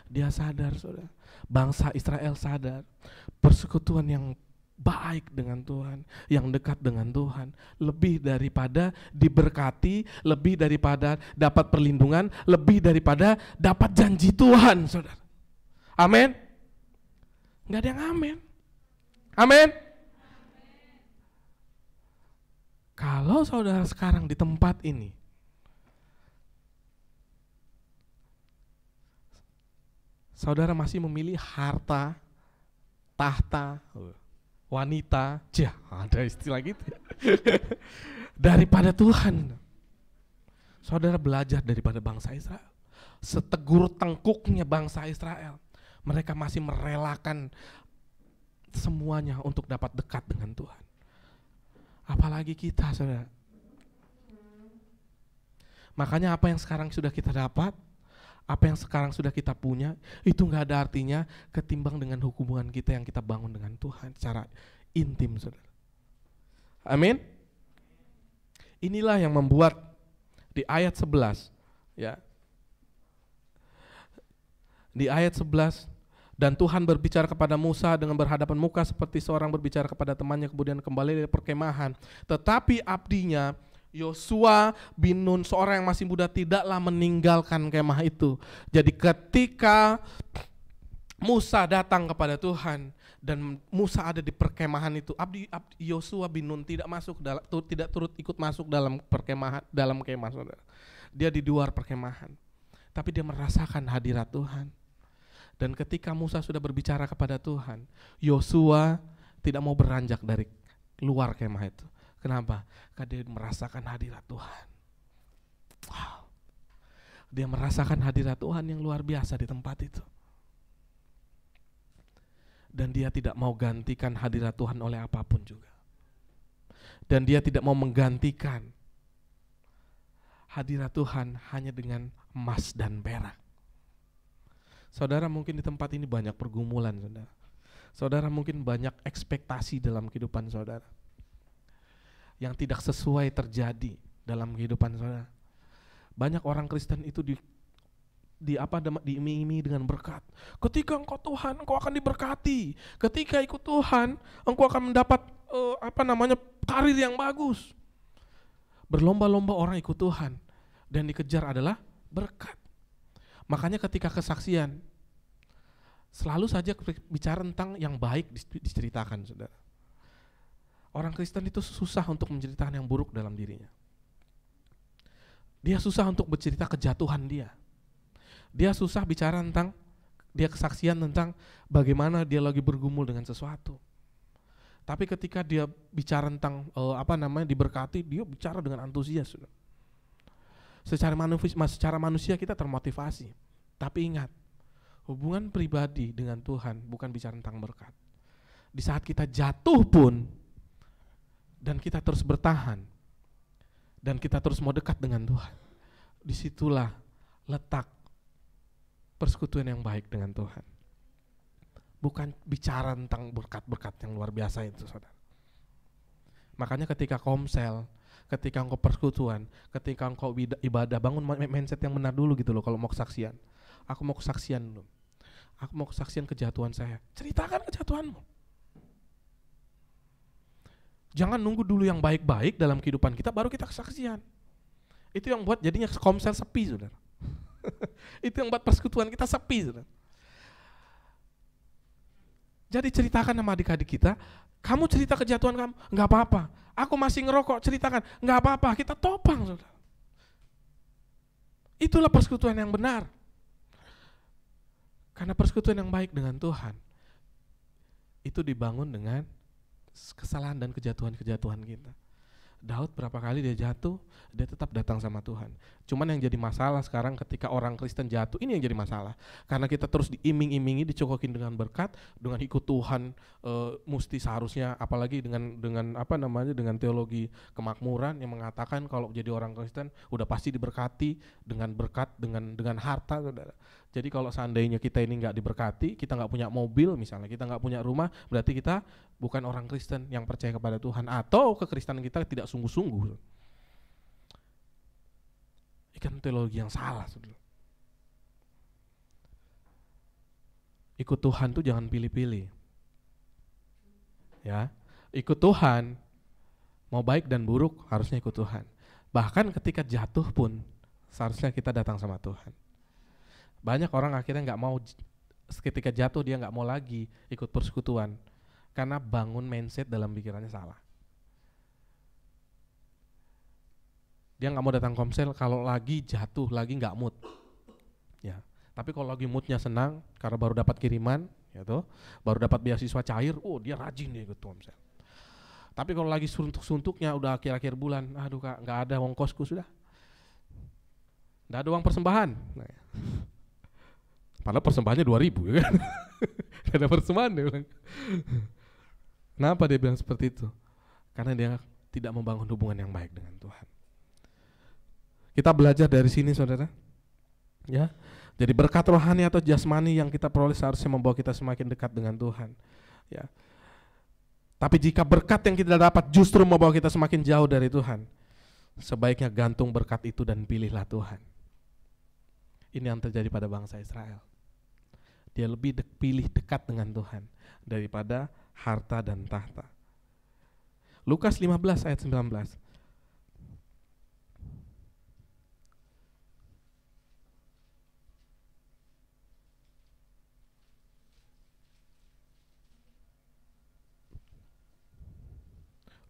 Dia sadar, saudara, bangsa Israel sadar, persekutuan yang baik dengan Tuhan, yang dekat dengan Tuhan, lebih daripada diberkati, lebih daripada dapat perlindungan, lebih daripada dapat janji Tuhan, saudara. Amin? Nggak ada yang amin. Amin? Kalau saudara sekarang di tempat ini, saudara masih memilih harta, tahta, wanita, ada istilah gitu, daripada Tuhan. Saudara belajar daripada bangsa Israel. Setegur tengkuknya bangsa Israel, mereka masih merelakan semuanya untuk dapat dekat dengan Tuhan. Apalagi kita, saudara. Makanya apa yang sekarang sudah kita dapat, apa yang sekarang sudah kita punya, itu gak ada artinya ketimbang dengan hubungan kita yang kita bangun dengan Tuhan secara intim, saudara. Amin. Inilah yang membuat di ayat 11, ya, di ayat 11, dan Tuhan berbicara kepada Musa dengan berhadapan muka seperti seorang berbicara kepada temannya, kemudian kembali dari perkemahan. Tetapi abdinya Yosua bin Nun, seorang yang masih muda, tidaklah meninggalkan kemah itu. Jadi ketika Musa datang kepada Tuhan dan Musa ada di perkemahan itu, abdi Yosua bin Nun tidak turut ikut masuk dalam perkemahan, dalam kemah, saudara. Dia di luar perkemahan, tapi dia merasakan hadirat Tuhan. Dan ketika Musa sudah berbicara kepada Tuhan, Yosua tidak mau beranjak dari luar kemah itu. Kenapa? Karena dia merasakan hadirat Tuhan. Wow. Dia merasakan hadirat Tuhan yang luar biasa di tempat itu. Dan dia tidak mau gantikan hadirat Tuhan oleh apapun juga. Dan dia tidak mau menggantikan hadirat Tuhan hanya dengan emas dan perak. Saudara, mungkin di tempat ini banyak pergumulan, saudara. Saudara mungkin banyak ekspektasi dalam kehidupan saudara yang tidak sesuai terjadi dalam kehidupan saudara. Banyak orang Kristen itu diiming-imingi dengan berkat. Ketika engkau Tuhan, engkau akan diberkati. Ketika ikut Tuhan, engkau akan mendapat karir yang bagus. Berlomba-lomba orang ikut Tuhan dan dikejar adalah berkat. Makanya ketika kesaksian selalu saja bicara tentang yang baik diceritakan, saudara. Orang Kristen itu susah untuk menceritakan yang buruk dalam dirinya. Dia susah untuk bercerita kejatuhan dia. Dia susah bicara tentang, dia kesaksian tentang bagaimana dia lagi bergumul dengan sesuatu. Tapi ketika dia bicara tentang diberkati, dia bicara dengan antusias. Secara manusia kita termotivasi. Tapi ingat, hubungan pribadi dengan Tuhan bukan bicara tentang berkat. Di saat kita jatuh pun, dan kita terus bertahan, dan kita terus mau dekat dengan Tuhan, disitulah letak persekutuan yang baik dengan Tuhan. Bukan bicara tentang berkat-berkat yang luar biasa itu, saudara. Makanya ketika komsel, ketika engkau persekutuan, ketika engkau ibadah, bangun mindset yang benar dulu gitu loh. Kalau mau kesaksian, aku mau kesaksian dulu. Aku mau kesaksian kejatuhan saya. Ceritakan kejatuhanmu. Jangan nunggu dulu yang baik-baik dalam kehidupan kita baru kita kesaksian. Itu yang buat jadinya komsel sepi, saudara. Itu yang buat persekutuan kita sepi, saudara. Jadi ceritakan sama adik-adik kita, kamu cerita kejatuhan kamu, enggak apa-apa. Aku masih ngerokok, ceritakan, enggak apa-apa, kita topang, saudara. Itulah persekutuan yang benar. Karena persekutuan yang baik dengan Tuhan itu dibangun dengan kesalahan dan kejatuhan-kejatuhan kita. Daud berapa kali dia jatuh, dia tetap datang sama Tuhan. Cuman yang jadi masalah sekarang ketika orang Kristen jatuh, ini yang jadi masalah. Karena kita terus diiming-imingi, dicokokin dengan berkat, dengan ikut Tuhan, mesti seharusnya, apalagi dengan teologi kemakmuran yang mengatakan kalau jadi orang Kristen udah pasti diberkati dengan berkat, dengan harta, saudara. Jadi kalau seandainya kita ini nggak diberkati, kita nggak punya mobil misalnya, kita nggak punya rumah, berarti kita bukan orang Kristen yang percaya kepada Tuhan, atau kekristenan kita tidak sungguh-sungguh. Ikan teologi yang salah, saudara. Ikut Tuhan tuh jangan pilih-pilih. Ya, ikut Tuhan, mau baik dan buruk harusnya ikut Tuhan. Bahkan ketika jatuh pun seharusnya kita datang sama Tuhan. Banyak orang akhirnya nggak mau, ketika jatuh dia nggak mau lagi ikut persekutuan karena bangun mindset dalam pikirannya salah. Dia nggak mau datang komsel kalau lagi jatuh, lagi nggak mood. Ya, tapi kalau lagi moodnya senang karena baru dapat kiriman, ya toh, baru dapat beasiswa cair, dia rajin dia ikut komsel. Tapi kalau lagi suntuk-suntuknya udah akhir-akhir bulan, aduh Kak, nggak ada uang kosku sudah, nggak ada uang persembahan. Nah, ya. Padahal persembahannya 2.000 ya kan. Gak ada persembahan dia bilang. Kenapa dia bilang seperti itu? Karena dia tidak membangun hubungan yang baik dengan Tuhan. Kita belajar dari sini, saudara. Ya. Jadi berkat rohani atau jasmani yang kita peroleh seharusnya membawa kita semakin dekat dengan Tuhan. Ya. Tapi jika berkat yang kita dapat justru membawa kita semakin jauh dari Tuhan, sebaiknya gantung berkat itu dan pilihlah Tuhan. Ini yang terjadi pada bangsa Israel. Dia lebih pilih dekat dengan Tuhan daripada harta dan tahta. Lukas 15 ayat 19.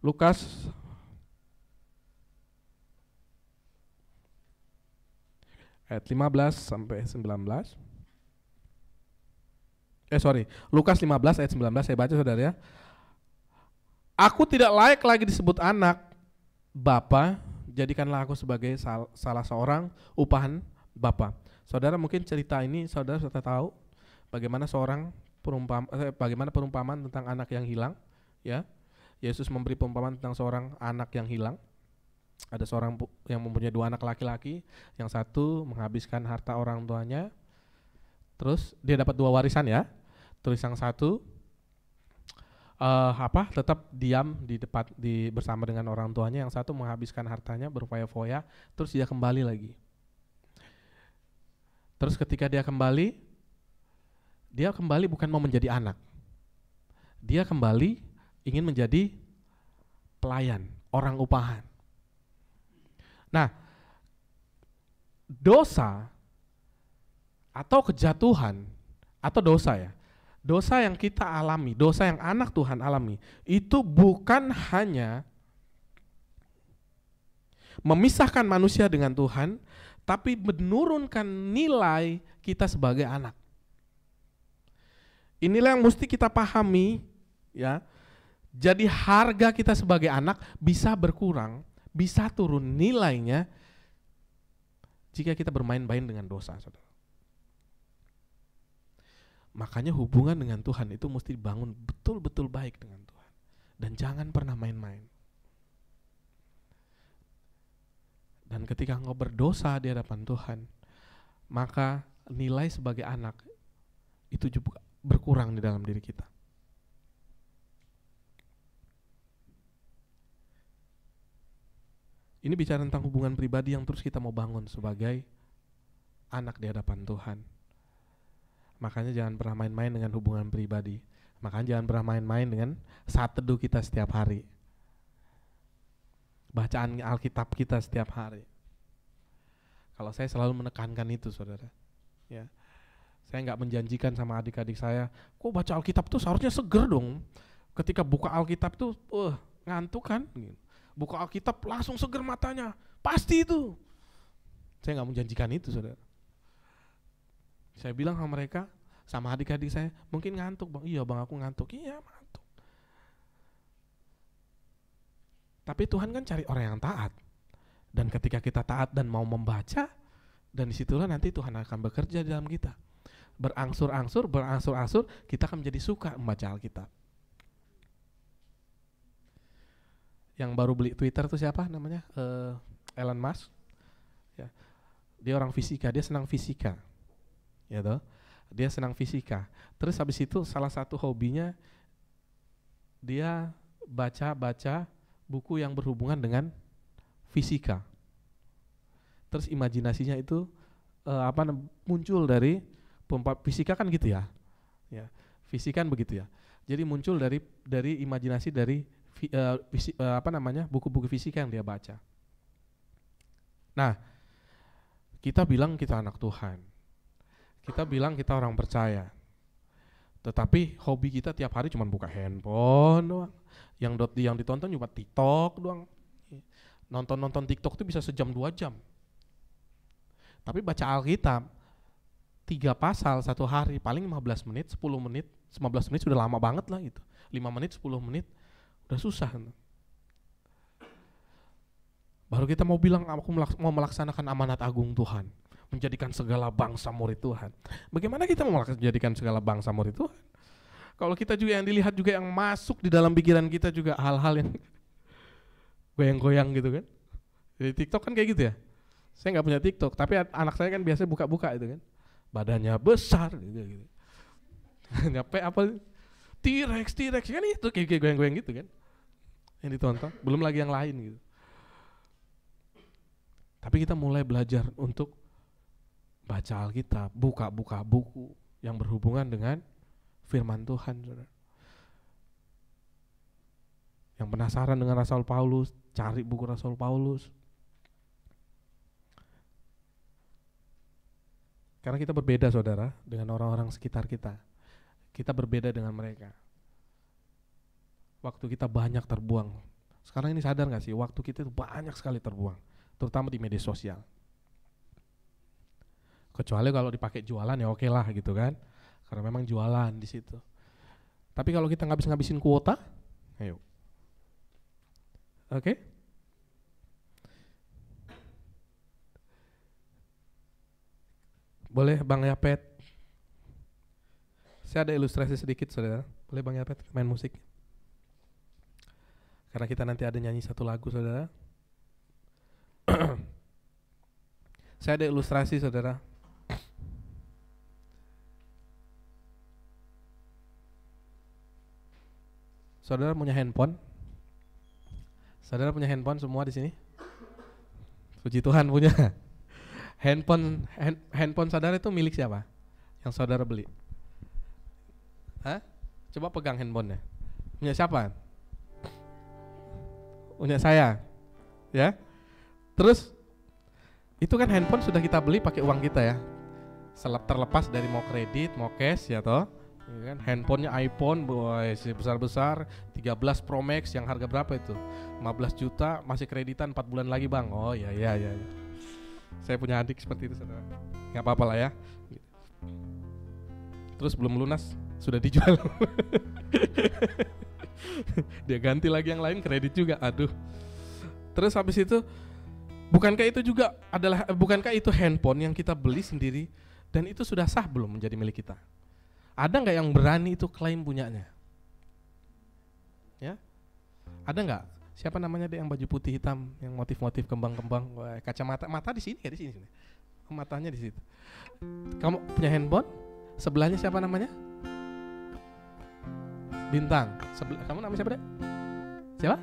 Lukas ayat 15 sampai 19. Lukas 15 ayat 19 saya baca, saudara ya. Aku tidak layak lagi disebut anak, Bapa, jadikanlah aku sebagai salah seorang upahan Bapa. Saudara mungkin cerita ini saudara sudah tahu bagaimana perumpamaan tentang anak yang hilang, ya. Yesus memberi perumpamaan tentang seorang anak yang hilang. Ada seorang yang mempunyai 2 anak laki-laki, yang satu menghabiskan harta orang tuanya, terus dia dapat 2 warisan ya. Terus yang satu tetap diam bersama dengan orang tuanya, yang satu menghabiskan hartanya berfoya-foya, terus dia kembali lagi. Terus ketika dia kembali bukan mau menjadi anak. Dia kembali ingin menjadi pelayan, orang upahan. Nah, dosa atau kejatuhan atau dosa ya, dosa yang kita alami, dosa yang anak Tuhan alami, itu bukan hanya memisahkan manusia dengan Tuhan, tapi menurunkan nilai kita sebagai anak. Inilah yang mesti kita pahami, ya. Jadi harga kita sebagai anak bisa berkurang, bisa turun nilainya jika kita bermain-main dengan dosa, saudara. Makanya hubungan dengan Tuhan itu mesti dibangun betul-betul baik dengan Tuhan. Dan jangan pernah main-main. Dan ketika engkau berdosa di hadapan Tuhan, maka nilai sebagai anak itu juga berkurang di dalam diri kita. Ini bicara tentang hubungan pribadi yang terus kita mau bangun sebagai anak di hadapan Tuhan. Makanya jangan pernah main-main dengan hubungan pribadi. Makanya jangan pernah main-main dengan saat teduh kita setiap hari. Bacaan Alkitab kita setiap hari. Kalau saya selalu menekankan itu, saudara. Ya, saya nggak menjanjikan sama adik-adik saya, kok baca Alkitab tuh seharusnya seger dong. Ketika buka Alkitab tuh, ngantuk kan? Buka Alkitab langsung seger matanya, pasti itu. Saya nggak menjanjikan itu, saudara. Saya bilang sama mereka, sama adik-adik saya, mungkin ngantuk bang. Iya bang, aku ngantuk. Iya ngantuk. Tapi Tuhan kan cari orang yang taat. Dan ketika kita taat dan mau membaca, dan disitulah nanti Tuhan akan bekerja di dalam kita. Berangsur-angsur, kita akan menjadi suka membaca Alkitab. Yang baru beli Twitter tuh siapa namanya? Elon Musk. Ya. Dia orang fisika, dia senang fisika. Ya toh? Dia senang fisika. Terus habis itu salah satu hobinya dia baca buku yang berhubungan dengan fisika. Terus imajinasinya itu muncul dari fisika kan gitu ya. Ya, fisika kan begitu ya. Jadi muncul dari imajinasi dari buku-buku fisika yang dia baca. Nah, kita bilang kita anak Tuhan. Kita bilang kita orang percaya. Tetapi hobi kita tiap hari cuma buka handphone doang. Yang ditonton cuma TikTok doang. Nonton TikTok itu bisa sejam 2 jam. Tapi baca Alkitab 3 pasal 1 hari paling 15 menit, 10 menit, 15 menit sudah lama banget lah gitu. 5 menit, 10 menit udah susah. Baru kita mau bilang aku mau melaksanakan amanat agung Tuhan, menjadikan segala bangsa murid Tuhan. Bagaimana kita mau menjadikan segala bangsa murid Tuhan? Kalau kita juga yang dilihat juga yang masuk di dalam pikiran kita juga hal-hal yang goyang-goyang gitu kan. Jadi TikTok kan kayak gitu ya. Saya nggak punya TikTok, tapi anak saya kan biasanya buka-buka itu kan. Badannya besar gitu. Nyampe apa? T-Rex kan itu kayak goyang-goyang gitu kan. Yang ditonton, belum lagi yang lain gitu. Tapi kita mulai belajar untuk baca Alkitab, buka-buka buku yang berhubungan dengan firman Tuhan, saudara. Yang penasaran dengan Rasul Paulus, cari buku Rasul Paulus. Karena kita berbeda, saudara, dengan orang-orang sekitar kita. Kita berbeda dengan mereka. Waktu kita banyak terbuang. Sekarang ini sadar gak sih, waktu kita itu banyak sekali terbuang, terutama di media sosial. Kecuali kalau dipakai jualan ya oke lah gitu kan, karena memang jualan di situ. Tapi kalau kita ngabisin kuota, ayo, oke? Boleh Bang Yapet? Saya ada ilustrasi sedikit, saudara. Boleh Bang Yapet main musik? Karena kita nanti ada nyanyi satu lagu, saudara. Saya ada ilustrasi, saudara. Saudara punya handphone? Saudara punya handphone semua di sini? Puji Tuhan punya. Handphone saudara itu milik siapa? Yang saudara beli? Hah? Coba pegang handphonenya. Punya siapa? Punya saya. Ya. Terus itu kan handphone sudah kita beli pakai uang kita ya. Terlepas dari mau kredit, mau cash ya toh. Ya kan? Handphonenya iPhone, boy, besar-besar 13 Pro Max yang harga berapa itu? 15 juta, masih kreditan 4 bulan lagi bang. Oh ya. Saya punya adik seperti itu saudara. Gak apa-apa lah ya. Terus belum lunas, sudah dijual. Dia ganti lagi yang lain, kredit juga, aduh. Terus habis itu, bukankah itu handphone yang kita beli sendiri dan itu sudah sah belum menjadi milik kita? Ada nggak yang berani itu klaim punyanya? Ya, ada nggak? Siapa namanya deh yang baju putih hitam, yang motif-motif kembang-kembang, kacamata, mata di sini ya, di sini. Matanya di situ. Kamu punya handphone? Sebelahnya siapa namanya? Bintang. Kamu namanya siapa deh? Siapa?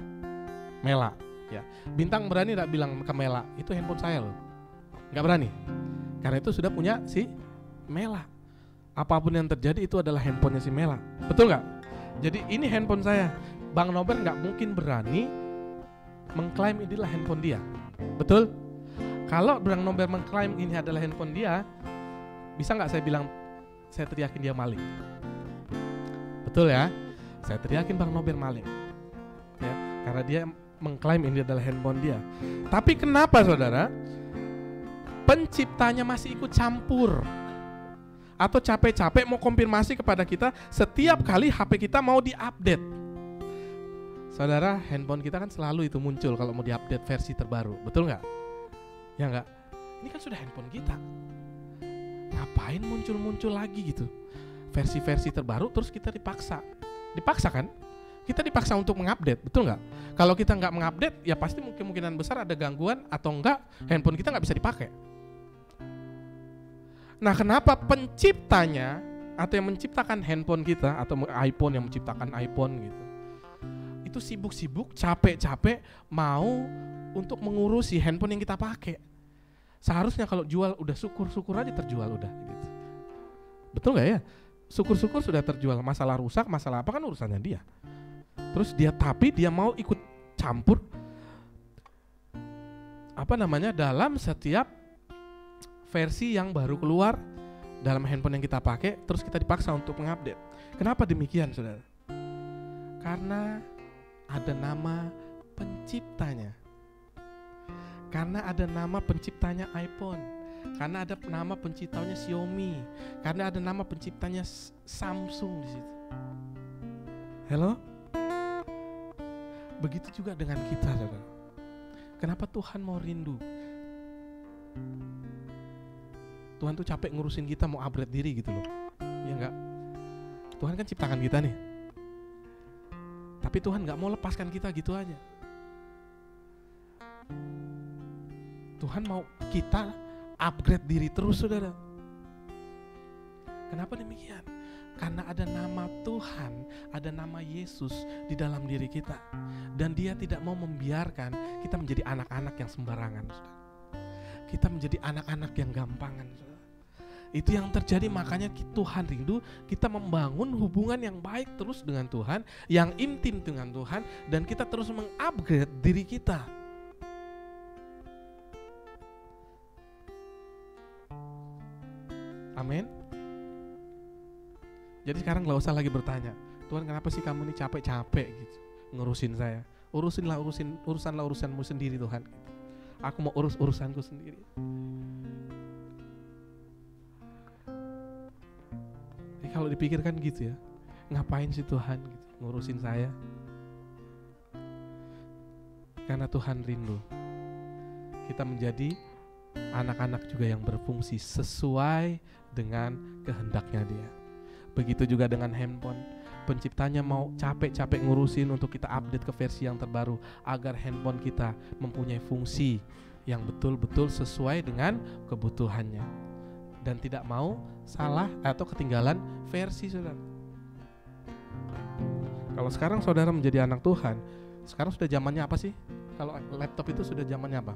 Mela. Ya. Bintang berani nggak bilang ke Mela, itu handphone saya loh? Nggak berani. Karena itu sudah punya si Mela. Apapun yang terjadi itu adalah handphonenya si Mela. Betul nggak? Jadi ini handphone saya. Bang Nober nggak mungkin berani mengklaim inilah handphone dia. Betul? Kalau Bang Nober mengklaim ini adalah handphone dia, bisa nggak saya teriakin dia maling? Betul ya? Saya teriakin Bang Nober maling. Ya, karena dia mengklaim ini adalah handphone dia. Tapi kenapa saudara? Penciptanya masih ikut campur. Atau capek-capek mau konfirmasi kepada kita setiap kali HP kita mau diupdate. Saudara, handphone kita kan selalu itu muncul kalau mau diupdate versi terbaru. Betul nggak? Ya nggak? Ini kan sudah handphone kita. Ngapain muncul-muncul lagi gitu? Versi-versi terbaru terus kita dipaksa. Dipaksa kan? Kita dipaksa untuk mengupdate, betul nggak? Kalau kita nggak mengupdate, ya pasti kemungkinan besar ada gangguan atau enggak handphone kita nggak bisa dipakai. Nah, kenapa penciptanya atau yang menciptakan handphone kita atau iPhone yang menciptakan iPhone gitu, itu sibuk-sibuk, capek-capek mau untuk mengurusi handphone yang kita pakai? Seharusnya kalau jual udah syukur-syukur aja terjual udah gitu. Betul nggak ya? Syukur-syukur sudah terjual, masalah rusak, masalah apa kan urusannya dia. Terus tapi dia mau ikut campur dalam setiap versi yang baru keluar dalam handphone yang kita pakai, terus kita dipaksa untuk mengupdate. Kenapa demikian, saudara? Karena ada nama penciptanya. Karena ada nama penciptanya iPhone. Karena ada nama penciptanya Xiaomi. Karena ada nama penciptanya Samsung di situ. Hello? Begitu juga dengan kita, saudara. Kenapa Tuhan mau rindu? Tuhan tuh capek ngurusin kita mau upgrade diri gitu loh. Ya enggak? Tuhan kan ciptakan kita nih. Tapi Tuhan enggak mau lepaskan kita gitu aja. Tuhan mau kita upgrade diri terus, saudara. Kenapa demikian? Karena ada nama Tuhan, ada nama Yesus di dalam diri kita. Dan dia tidak mau membiarkan kita menjadi anak-anak yang sembarangan, saudara. Kita menjadi anak-anak yang gampangan, saudara. Itu yang terjadi, makanya Tuhan rindu kita membangun hubungan yang baik terus dengan Tuhan, yang intim dengan Tuhan, dan kita terus mengupgrade diri kita. Amin. Jadi sekarang gak usah lagi bertanya, Tuhan kenapa sih kamu ini capek-capek gitu ngurusin saya? Urusanlah urusanmu sendiri Tuhan. Aku mau urus urusanku sendiri. Kalau dipikirkan gitu ya, ngapain sih Tuhan gitu, ngurusin saya? Karena Tuhan rindu kita menjadi anak-anak juga yang berfungsi sesuai dengan kehendaknya dia. Begitu juga dengan handphone. Penciptanya mau capek-capek ngurusin untuk kita update ke versi yang terbaru, agar handphone kita mempunyai fungsi yang betul-betul sesuai dengan kebutuhannya, dan tidak mau salah atau ketinggalan versi, saudara. Kalau sekarang saudara menjadi anak Tuhan, sekarang sudah zamannya apa sih? Kalau laptop itu sudah zamannya apa?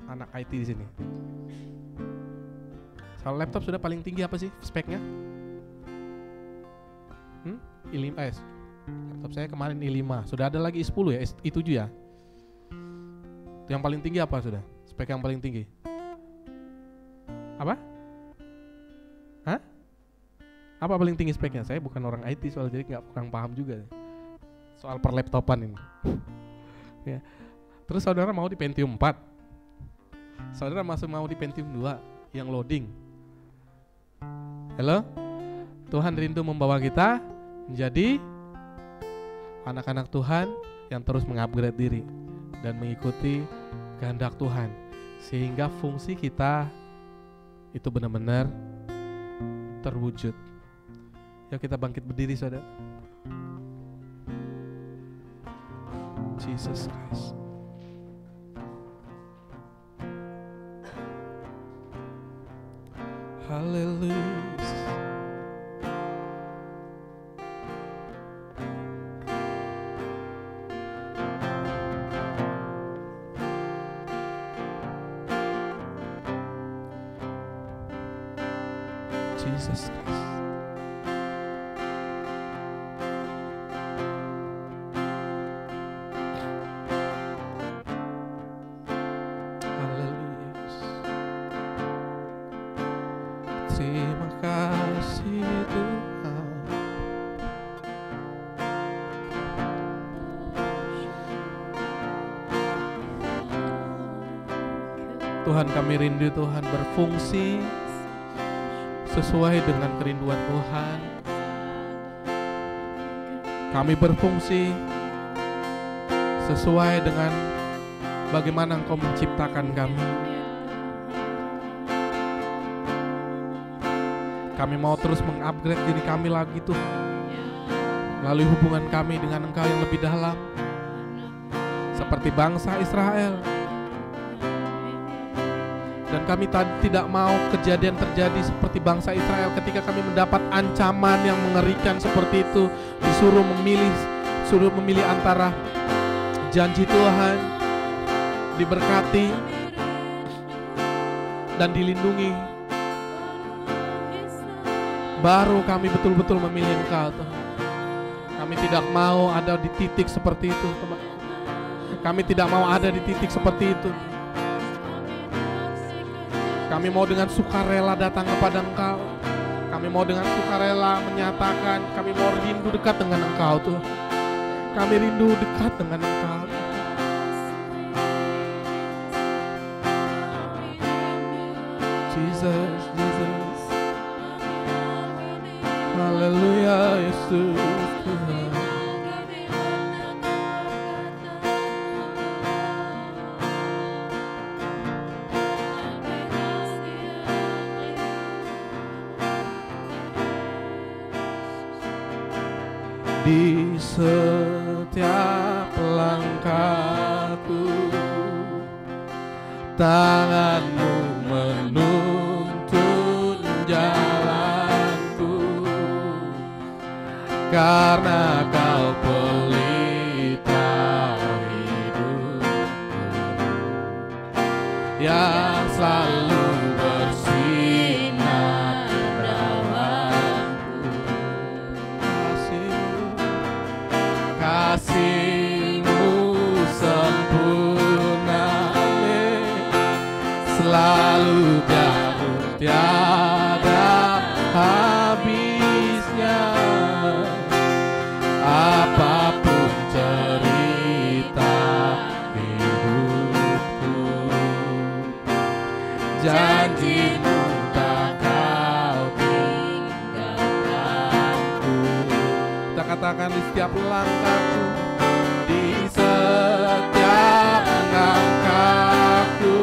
anak IT di sini. Soal laptop sudah paling tinggi apa sih speknya? i5 laptop saya kemarin i5. Sudah ada lagi i10 ya, i7 ya. Yang paling tinggi apa sudah? Spek yang paling tinggi? Apa? Hah? Apa paling tinggi speknya? Saya bukan orang IT soal, jadi nggak kurang paham juga soal perlaptopan ini. Ya. Terus saudara mau di Pentium 4, saudara masih mau di Pentium 2 yang loading. Halo? Tuhan rindu membawa kita menjadi anak-anak Tuhan yang terus mengupgrade diri dan mengikuti kehendak Tuhan, sehingga fungsi kita itu benar-benar terwujud. Yuk kita bangkit berdiri, saudara. Jesus Christ. Hallelujah. Jesus Christ. Terima kasih Tuhan. Tuhan, kami rindu Tuhan berfungsi sesuai dengan kerinduan Tuhan. Kami berfungsi sesuai dengan bagaimana Engkau menciptakan kami. Kami mau terus mengupgrade diri kami lagi Tuhan, melalui hubungan kami dengan Engkau yang lebih dalam, seperti bangsa Israel. Dan kami tidak mau kejadian terjadi seperti bangsa Israel ketika kami mendapat ancaman yang mengerikan seperti itu, disuruh memilih antara janji Tuhan, diberkati dan dilindungi. Baru kami betul-betul memilih Engkau Tuhan. Kami tidak mau ada di titik seperti itu, teman. Kami tidak mau ada di titik seperti itu. Kami mau dengan sukarela datang kepada Engkau. Kami mau dengan sukarela menyatakan kami mau rindu dekat dengan Engkau Tuhan. Kami rindu dekat dengan Engkau. Jesus, Jesus. Haleluya Yesus Tuhan. Di setiap langkahku, tangan-Mu menuntun jalanku, karena Kau pelita hidupku yang selalu bersinar dalamku. Kasih-Mu sempurna, selalu jauh tiada habisnya. Apapun cerita hidupku, janji-Mu tak Kau tinggalkanku. Kita katakan di setiap langkahku, di setiap langkahku,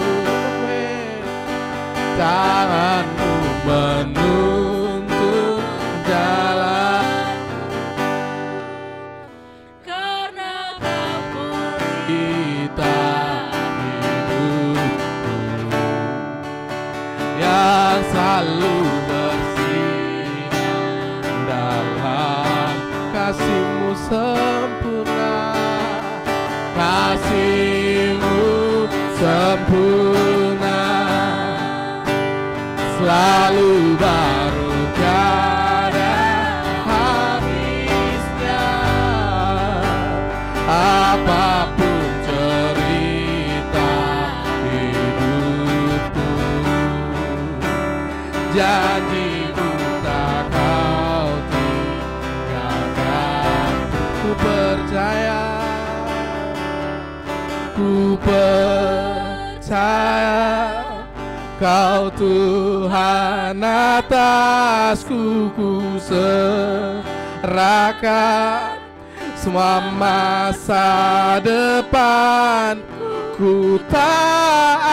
tangan-Mu menuntun jalan, karena Kau kita hidupku yang selalu bersinar dalam kasih-Mu sempurna, kasih-Mu sempurna. selalu baru, tiada habisnya. Apapun cerita hidupku, janji-Mu tak Kau tinggalkan. Ku percaya, ku percaya, Kau Tuhan atasku. Ku serahkan semua masa depan. Ku tak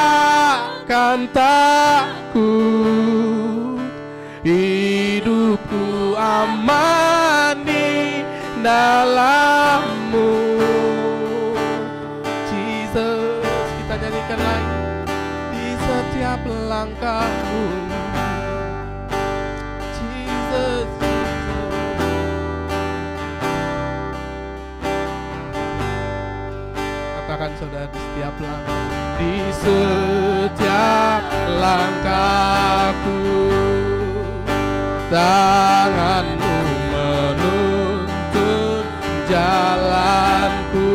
akan takut, hidupku aman di dalam-Mu. Jesus, kita nyanyikan lagi. Di setiap langkahmu, Jesus, katakan saudara, di setiap langkah, di setiap langkahku, tangan-Mu menuntun jalanku,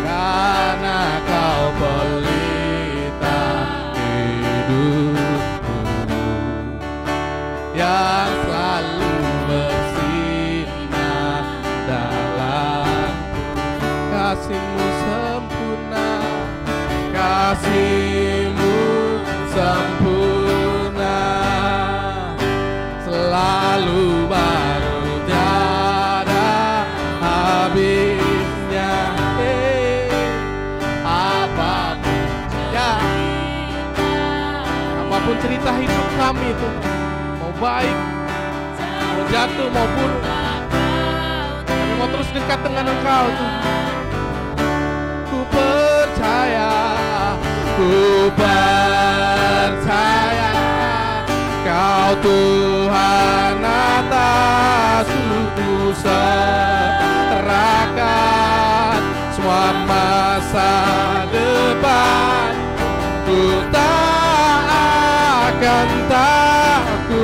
karena Kau pelita hidupku yang selalu bersinar dalamku. Kasih-Mu sempurna, kasih-Mu sempurna, selalu baru, tiada habisnya. Apapun cerita hidup kami itu, mau baik, mau jatuh, mau buruk, kami mau terus dekat dengan Engkau Tuhan. Ku percaya, ku percaya, Kau Tuhan atasku. Ku serahkan semua masa depan. Ku tak akan takut,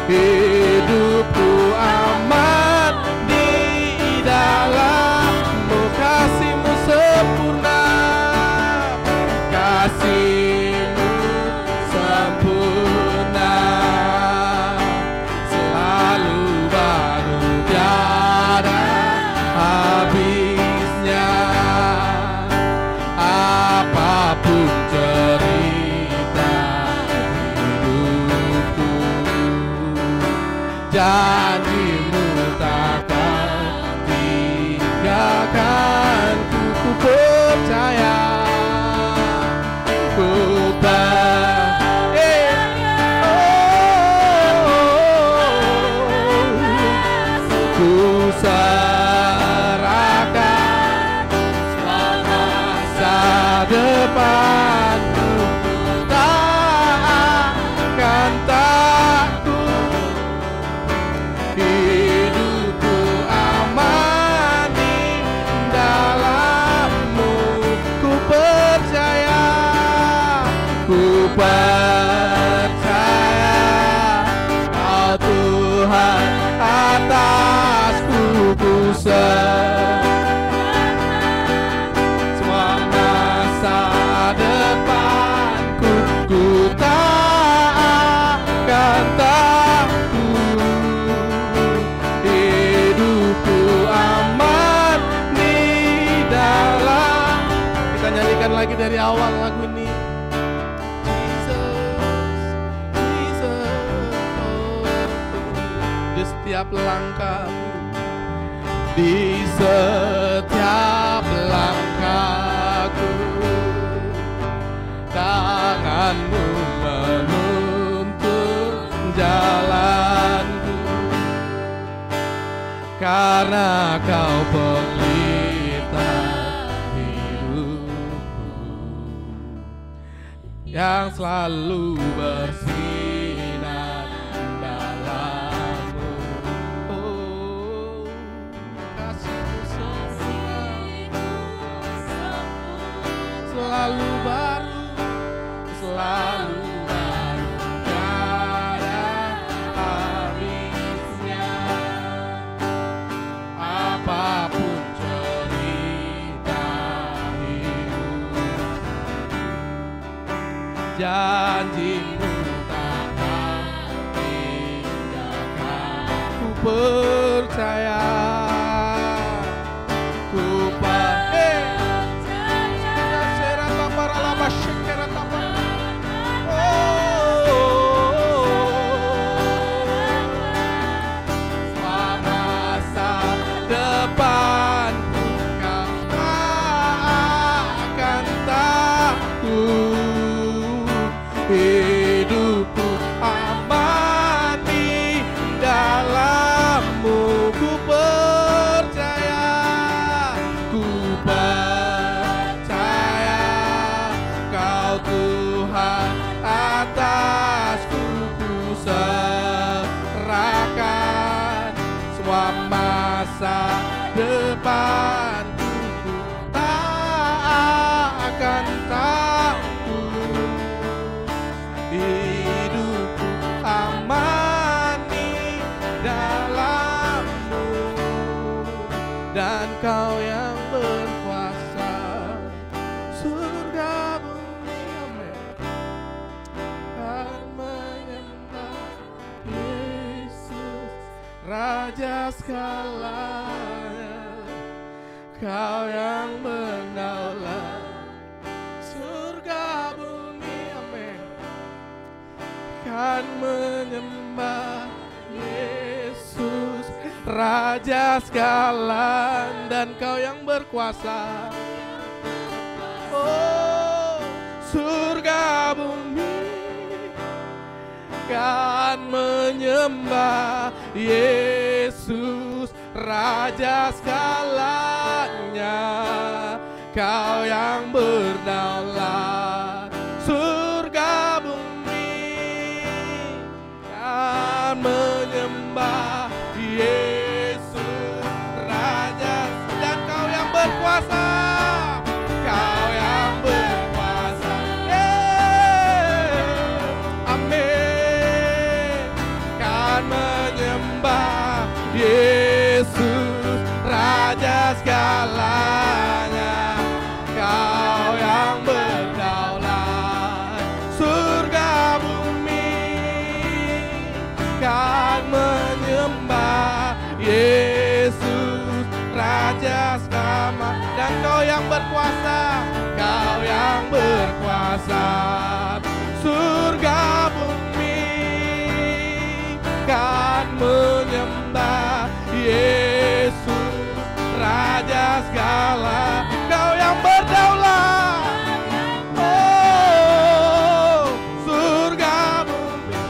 hidupku aman di dalam-Mu. Kasih-Mu sempurna, kasih-Mu sempurna, selalu baru, tiada habisnya. Apapun cerita hidupku, janji-Mu takkan tinggalkanku. Ku percaya, ku ku serahkan semua masa depanku. Tak akan takut, hidupku aman di dalam-Mu. Ku percaya, ku percaya, Kau Tuhan atasku. Ku semua masa depanku. Ku tak akan takut, hidupku aman di dalam. Kita nyanyikan lagi dari awal lagu ini. Jesus, Jesus, oh, di setiap langkahmu, di setiap langkahku, tangan-Mu menuntun jalanku, karena Kau pelita hidupku yang selalu bersinar dalam-Mu. Oh, kasih-Mu sempurna, selalu baru, selalu janji-Mu takkan tinggalkan. Ku percaya, ku percaya. Serata para lama serata para. Masa depan Kau akan takut, hidupku aman di dalam-Mu. Ku percaya, ku percaya Kau Tuhan atasku. Ku serahkan semua masa depanku. Ku tak akan takut, hidupku aman di dalam-Mu. Dan Kau yang berkuasa surga bumi, amin, kan menyembah Yesus Raja segalanya. Kau yang berdaulat surga bumi, amin, kan menyembah Yesus Raja segalanya. Dan Kau yang berkuasa, oh surga bumi kan menyembah Yesus Raja segalanya. Kau yang berdaulat surga bumi kan menyembah Yesus Raja. Dan Kau yang berkuasa, Kau yang berkuasa, amin, kan menyembah Yesus Raja segalanya. Kau yang berdaulat surga bumi kan menyembah Yesus Raja segalanya. Dan Kau yang berkuasa, Kau yang berkuasa surga bumi kan menyembah Yesus Raja segala. Kau yang berdaulat, oh surga bumi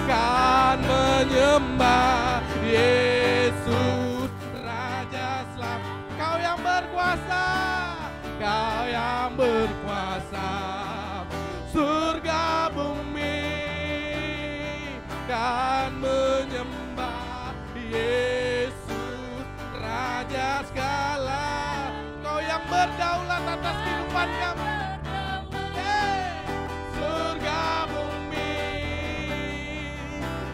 kan menyembah Yesus Raja selamat. Kau yang berkuasa, Kau yang berkuasa surga bumi kan menyembah Yesus Raja segala. Kau yang berdaulat atas kehidupan kami, surga bumi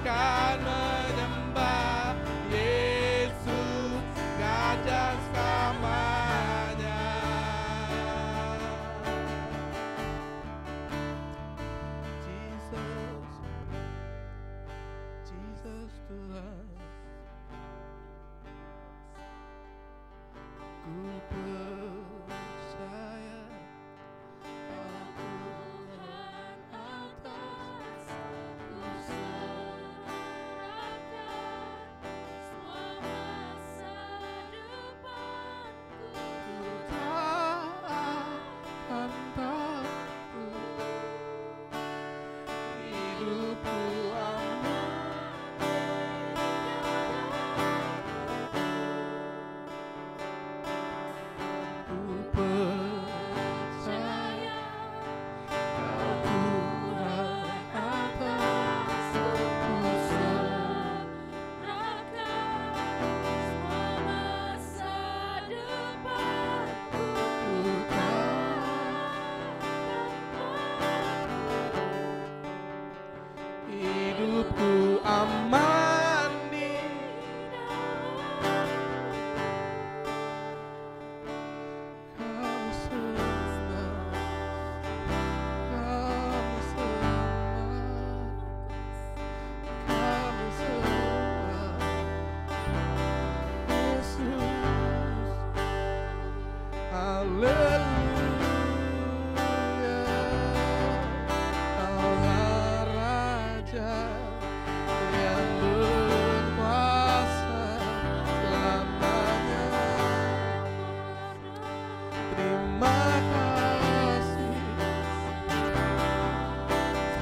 kan menyembah Yesus Raja selamanya. Jesus Tuhan, ku percaya Kau Tuhan atas, ku serahkan semua masa depanku. Ku tak akan takut, hidupku aman. Ku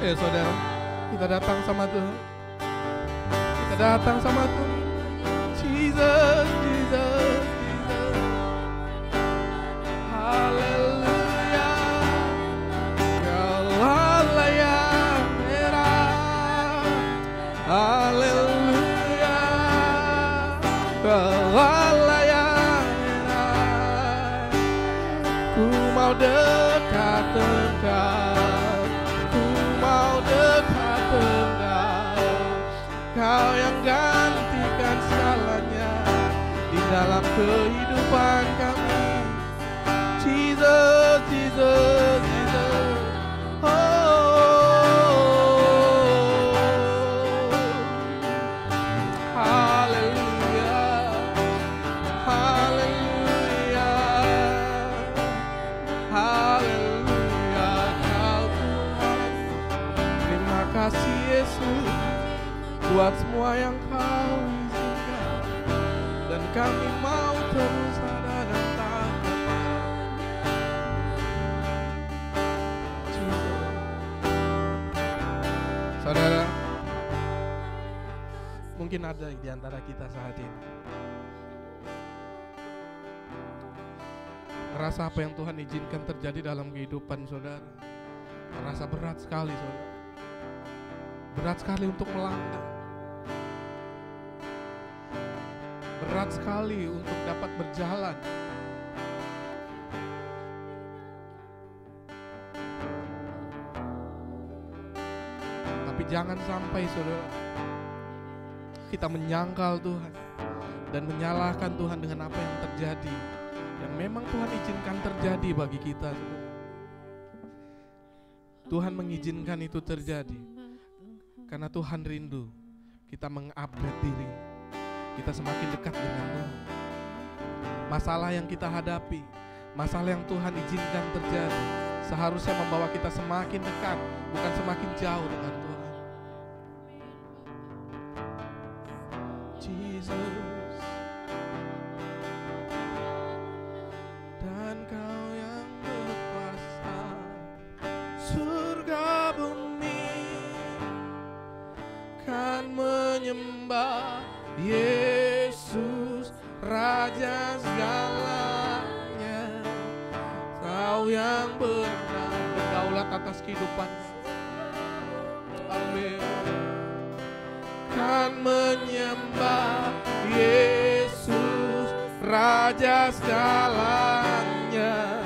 Ayo saudara, kita datang sama Tuhan. Kita datang sama Tuhan. Jesus, Jesus, Jesus. Haleluya. Kau Allah yang merah. Haleluya. Kau Allah yang merah. Ku mau dekat Engkau. Ku mau dekat Engkau. Kau yang gantikan segalanya di dalam kehidupan kami. Jesus, Jesus, Jesus. Haleluya, haleluya, haleluya. Kau Tuhan, terima kasih Yesus buat semua yang Kau izinkan, dan kami mau terus ada dan taat. Saudara, mungkin ada di antara kita saat ini merasa apa yang Tuhan izinkan terjadi dalam kehidupan saudara merasa berat sekali saudara, berat sekali untuk melangkah, berat sekali untuk dapat berjalan. Tapi jangan sampai saudara kita menyangkal Tuhan dan menyalahkan Tuhan dengan apa yang terjadi, yang memang Tuhan izinkan terjadi bagi kita. Tuhan mengizinkan itu terjadi karena Tuhan rindu kita mengupgrade diri, kita semakin dekat dengan Tuhan. Masalah yang kita hadapi, masalah yang Tuhan izinkan terjadi, seharusnya membawa kita semakin dekat, bukan semakin jauh dengan Tuhan. Jesus, dan Kau yang berkuasa, surga bumi kan menyembah Yesus, Raja segalanya. Kau yang berdaulat atas kehidupan. Amin. Kan menyembah Yesus, Raja segalanya,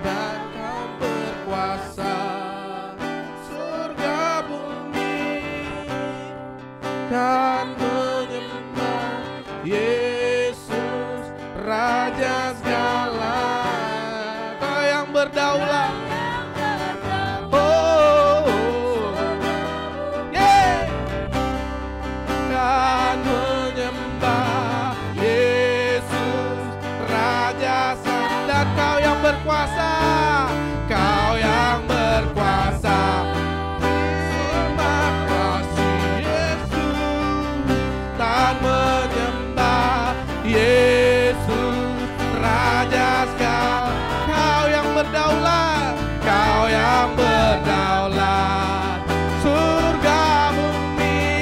dan Kau berkuasa, surga bumi kan menyembah Yesus, Raja segalanya. Kau yang berdaulat. Berkuasa, Kau yang berkuasa. Terima kasih Yesus, dan menyembah Yesus, Raja segala. Kau yang berdaulat, Kau yang berdaulat. Surga bumi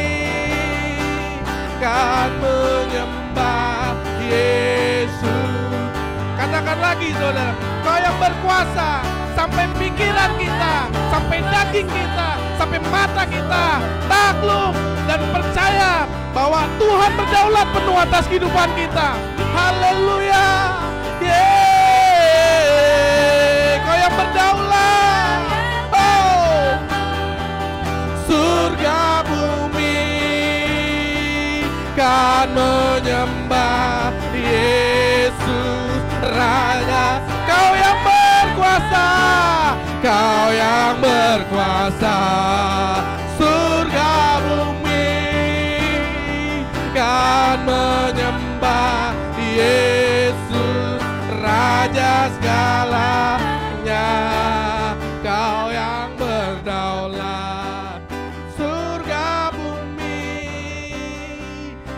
kan menyembah Yesus. Katakan lagi saudara, Kau yang berkuasa sampai pikiran kita, sampai daging kita, sampai mata kita takluk dan percaya bahwa Tuhan berdaulat penuh atas kehidupan kita. Haleluya. Kau yang berdaulat. Oh, surga bumi kan menyembah Yesus, Raja. Kau yang berkuasa, Kau yang berkuasa. Surga bumi kan menyembah Yesus, Raja segalanya. Kau yang berdaulat. Surga bumi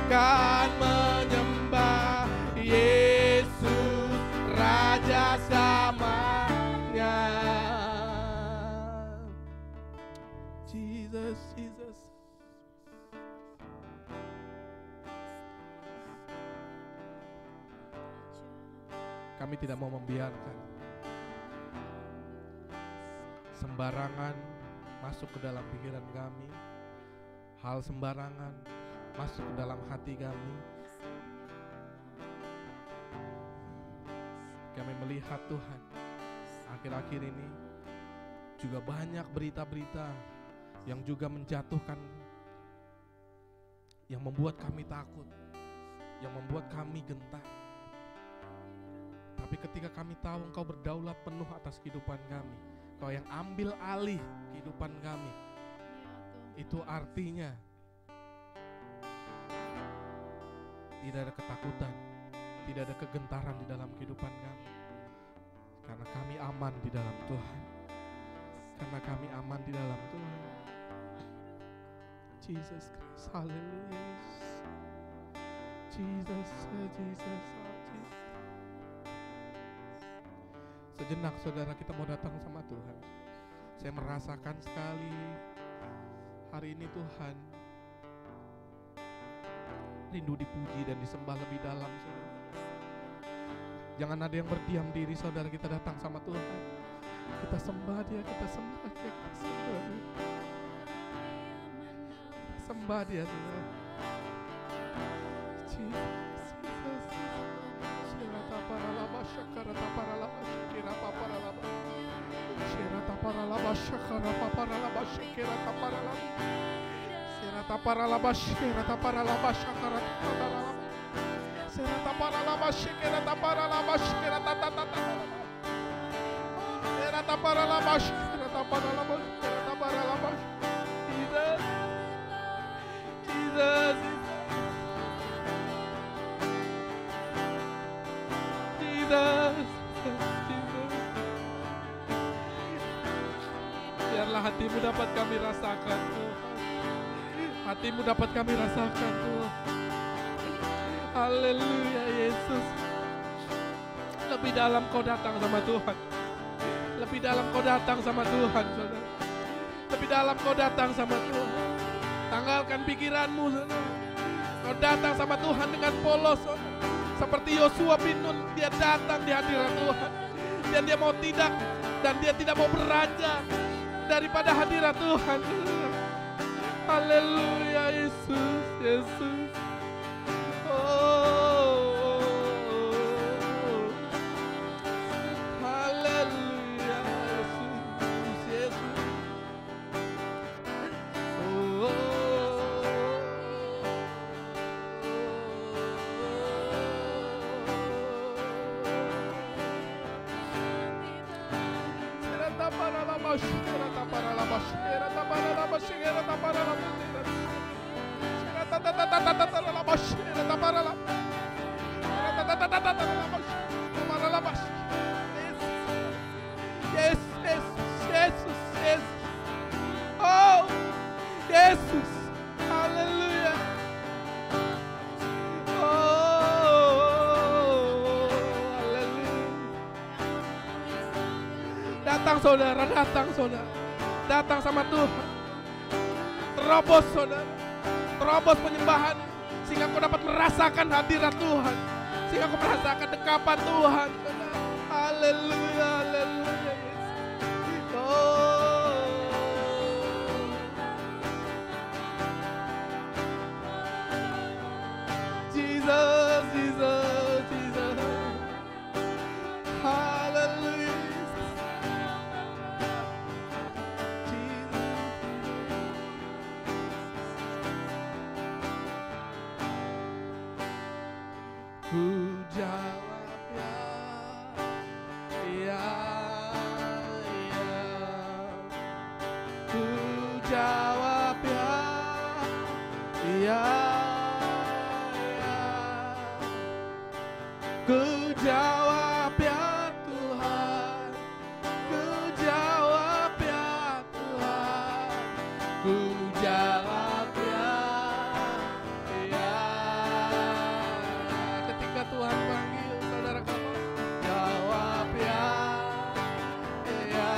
kan menyembah Yesus, Raja selamanya. Kami tidak mau membiarkan sembarangan masuk ke dalam pikiran kami, hal sembarangan masuk ke dalam hati kami. Kami melihat Tuhan, akhir-akhir ini juga banyak berita-berita yang juga menjatuhkan, yang membuat kami takut, yang membuat kami gentar. Tapi ketika kami tahu Engkau berdaulat penuh atas kehidupan kami, Engkau yang ambil alih kehidupan kami, itu artinya tidak ada ketakutan, tidak ada kegentaran di dalam kehidupan kami. Karena kami aman di dalam Tuhan. Karena kami aman di dalam Tuhan. Jesus Christ, hallelujah. Jesus, Jesus. Sejenak saudara, kita mau datang sama Tuhan. Saya merasakan sekali hari ini Tuhan rindu dipuji dan disembah lebih dalam, saudara. Jangan ada yang berdiam diri, saudara. Kita datang sama Tuhan. Kita sembah Dia, kita sembah Dia, kita sembah Dia. Kita sembah Dia, saudara. Biarlah hatimu dapat kami rasakan, Tuhan. Hatimu dapat kami rasakan, Tuhan. Haleluya, Yesus. Lebih dalam Kau datang sama Tuhan. Lebih dalam Kau datang sama Tuhan, saudara. Lebih dalam Kau datang sama Tuhan. Tanggalkan pikiranmu, saudara. Kau datang sama Tuhan dengan polos, saudara. Seperti Yosua bin Nun, dia datang di hadirat Tuhan. Dan dia mau tidak, dan dia tidak mau beranjak daripada hadirat Tuhan. Haleluya, Yesus, Yesus. Haleluya, Yesus, Yesus. Oh, Yesus, haleluya. Datang saudara, datang saudara. Datang sama Tuhan. Terobos saudara. Terobos penyembahan. Sehingga kau dapat merasakan hadirat Tuhan. Sehingga kau merasakan dekapan Tuhan. Haleluya, haleluya. Jesus, Jesus, Jesus. Haleluya. Ku jawab ya, ya, ya. Ku jawab ya, ya, ya. Ku jawab ya Tuhan, ku jawab ya Tuhan, ku jawab ya, ya. Ketika Tuhan panggil saudara kamu, jawab ya, ya.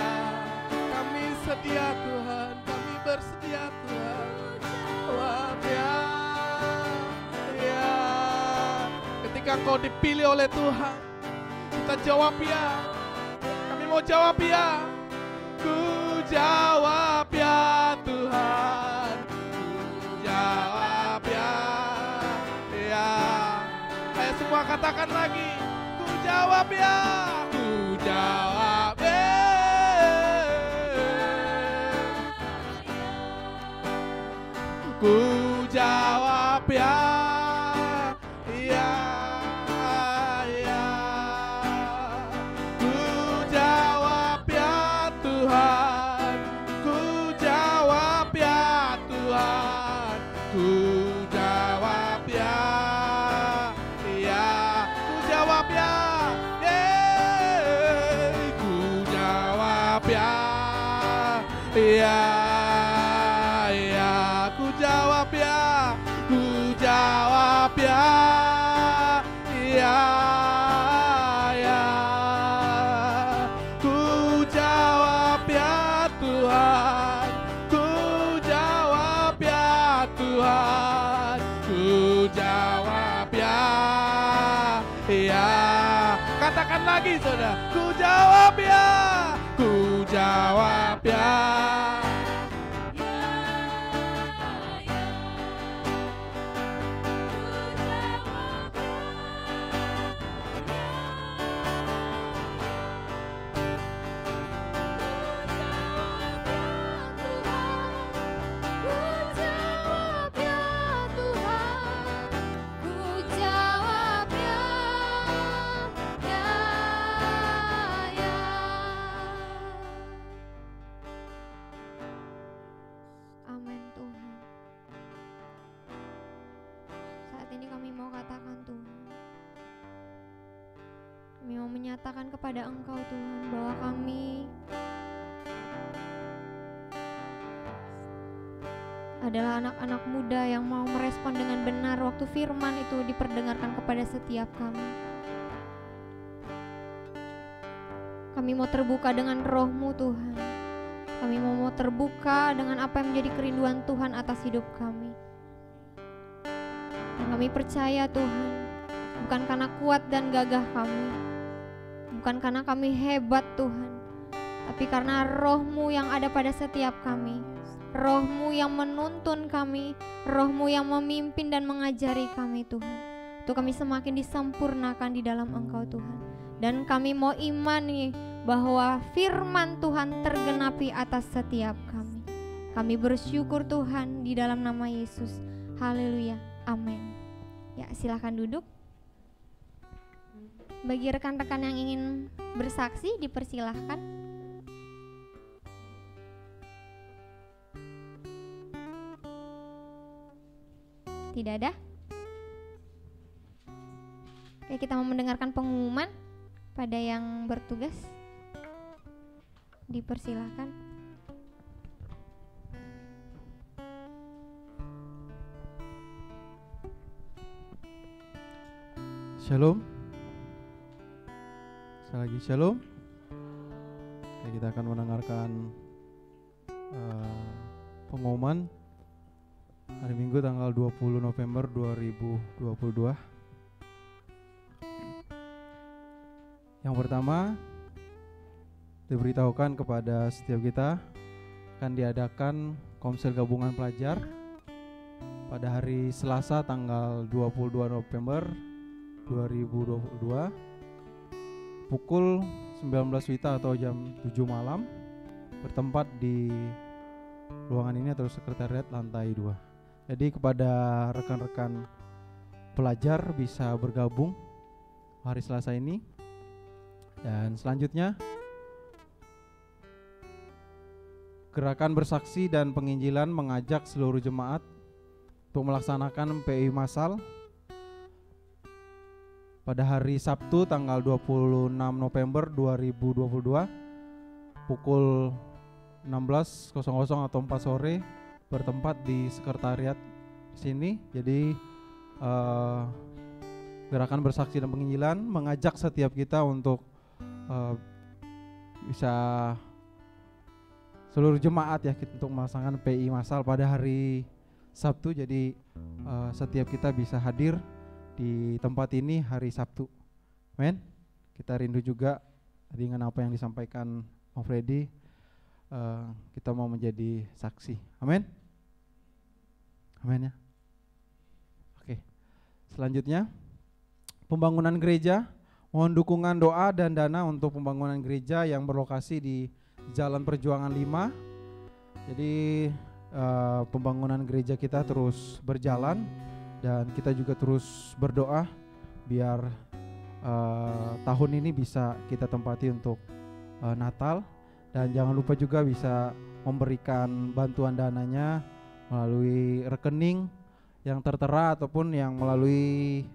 Kami sedia Tuhan, kami bersedia Tuhan, jawab ya, ya. Ketika engkau dipilih oleh Tuhan, Kita jawab ya. Kami mau jawab ya. Ku jawab ya Tuhan. Ku jawab ya. Ya. Ayo semua katakan lagi. Ku jawab ya. Ku jawab ya. Ku jawab ya. Ya. Ya. Ku jawab ya Tuhan. Ku jawab ya Tuhan. Ku jawab ya. Ya. Ku jawab ya. Ku jawab ya. Ya. Ya. Ku jawab ya. Ku jawab ya. Ya. Ya. Ku jawab ya Tuhan. Ku jawab ya Tuhan. Ku jawab ya. Ya. Katakan lagi saudara. Ku jawab ya. Ku jawab ya. Amin Tuhan. Saat ini kami mau katakan Tuhan, kami mau menyatakan kepada Engkau Tuhan bahwa kami adalah anak-anak muda yang mau merespon dengan benar waktu firman itu diperdengarkan kepada setiap kami. Kami mau terbuka dengan Roh-Mu Tuhan. Kami mau terbuka dengan apa yang menjadi kerinduan Tuhan atas hidup kami. Dan kami percaya Tuhan, bukan karena kuat dan gagah kami, bukan karena kami hebat Tuhan, tapi karena Roh-Mu yang ada pada setiap kami, Roh-Mu yang menuntun kami, Roh-Mu yang memimpin dan mengajari kami Tuhan. Untuk kami semakin disempurnakan di dalam Engkau Tuhan. Dan kami mau imani bahwa firman Tuhan tergenapi atas setiap kami. Kami bersyukur Tuhan di dalam nama Yesus. Haleluya. Amin. Ya, silakan duduk. Bagi rekan-rekan yang ingin bersaksi, dipersilahkan. Tidak ada? Oke, kita mau mendengarkan pengumuman pada yang bertugas. Dipersilahkan. Shalom. Sekali lagi shalom. Oke, kita akan mendengarkan pengumuman hari Minggu tanggal 20 November 2022. Yang pertama, diberitahukan kepada setiap kita akan diadakan Komsel Gabungan Pelajar pada hari Selasa tanggal 22 November 2022 pukul 19 WITA atau jam 7 malam, bertempat di ruangan ini atau sekretariat lantai 2. Jadi kepada rekan-rekan pelajar bisa bergabung hari Selasa ini. Dan selanjutnya, Gerakan Bersaksi dan Penginjilan mengajak seluruh jemaat untuk melaksanakan PI massal pada hari Sabtu tanggal 26 November 2022 pukul 16.00 atau 4 sore, bertempat di sekretariat sini. Jadi Gerakan Bersaksi dan Penginjilan mengajak setiap kita untuk bisa seluruh jemaat ya untuk melaksanakan PI massal pada hari Sabtu. Jadi setiap kita bisa hadir di tempat ini hari Sabtu. Amin. kita rindu juga dengan apa yang disampaikan Om Freddy. Kita mau menjadi saksi. Amin. Amin ya. Oke. Selanjutnya pembangunan gereja. Mohon dukungan doa dan dana untuk pembangunan gereja yang berlokasi di Jalan Perjuangan 5. Jadi pembangunan gereja kita terus berjalan dan kita juga terus berdoa biar tahun ini bisa kita tempati untuk Natal, dan jangan lupa juga bisa memberikan bantuan dananya melalui rekening yang tertera ataupun yang melalui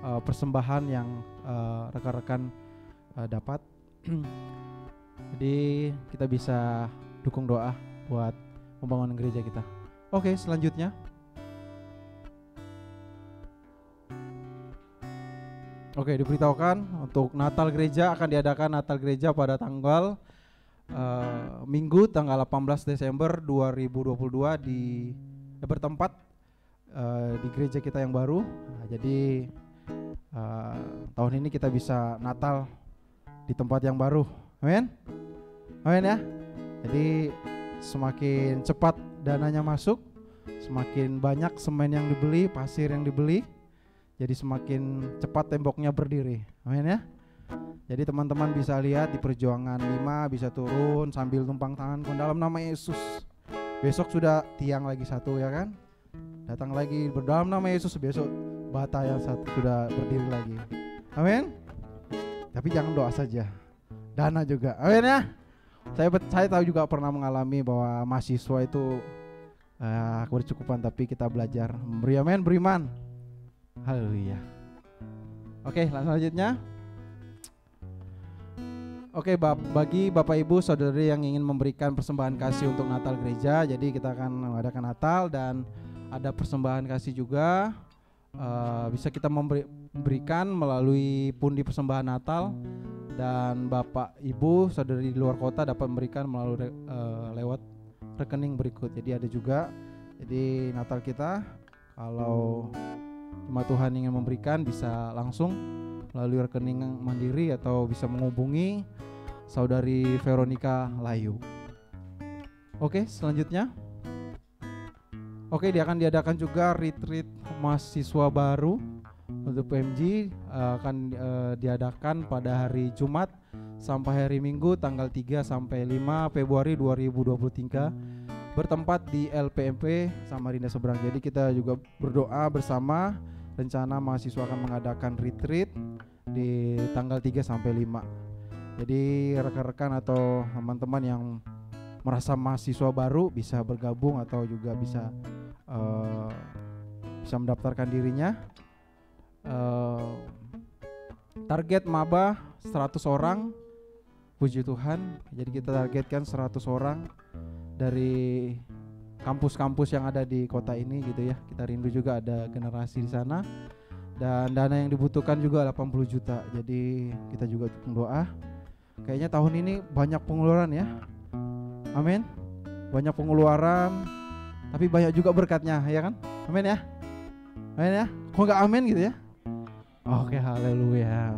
persembahan yang rekan-rekan dapat. Jadi kita bisa dukung doa buat pembangunan gereja kita. Oke, selanjutnya diberitahukan untuk Natal gereja akan diadakan Natal gereja pada tanggal Minggu tanggal 18 Desember 2022 di bertempat di gereja kita yang baru. Nah, jadi tahun ini kita bisa Natal di tempat yang baru. Amin. Amin ya. Jadi semakin cepat dananya masuk, semakin banyak semen yang dibeli, pasir yang dibeli, jadi semakin cepat temboknya berdiri. Amin ya. Jadi teman-teman bisa lihat di Perjuangan 5 bisa turun sambil tumpang tangan ke dalam nama Yesus. Besok sudah tiang lagi satu ya kan. Datang lagi berdalam nama Yesus, besok bata yang satu sudah berdiri lagi. Amin. Tapi jangan doa saja, dana juga. Amin ya. Saya tahu juga pernah mengalami bahwa mahasiswa itu bercukupan, tapi kita belajar memberi. Amin, beriman. Haleluya. Oke, selanjutnya. Oke, bagi Bapak Ibu Saudari yang ingin memberikan persembahan kasih untuk Natal gereja, jadi kita akan mengadakan Natal dan ada persembahan kasih juga. Bisa kita memberikan melalui pundi persembahan Natal, dan Bapak Ibu Saudari di luar kota dapat memberikan melalui lewat rekening berikut. Jadi ada juga, jadi Natal kita kalau jemaat Tuhan ingin memberikan bisa langsung melalui rekening mandiri atau bisa menghubungi Saudari Veronica Layu. Oke, selanjutnya. Oke, dia akan diadakan juga retreat mahasiswa baru untuk PMG, akan diadakan pada hari Jumat sampai hari Minggu tanggal 3 sampai 5 Februari 2023 bertempat di LPMP Samarinda Seberang. Jadi kita juga berdoa bersama, rencana mahasiswa akan mengadakan retreat di tanggal 3 sampai 5. Jadi rekan-rekan atau teman-teman yang merasa mahasiswa baru bisa bergabung atau juga bisa mendaftarkan dirinya. Target maba 100 orang. Puji Tuhan. Jadi kita targetkan 100 orang dari kampus-kampus yang ada di kota ini gitu ya. Kita rindu juga ada generasi di sana. Dan dana yang dibutuhkan juga 80 juta. Jadi kita juga dukung doa. Kayaknya tahun ini banyak pengeluaran ya. Amin. Banyak pengeluaran, tapi banyak juga berkatnya, ya kan? Amin ya. Amin ya. Kok enggak amin gitu ya? Oke, haleluya.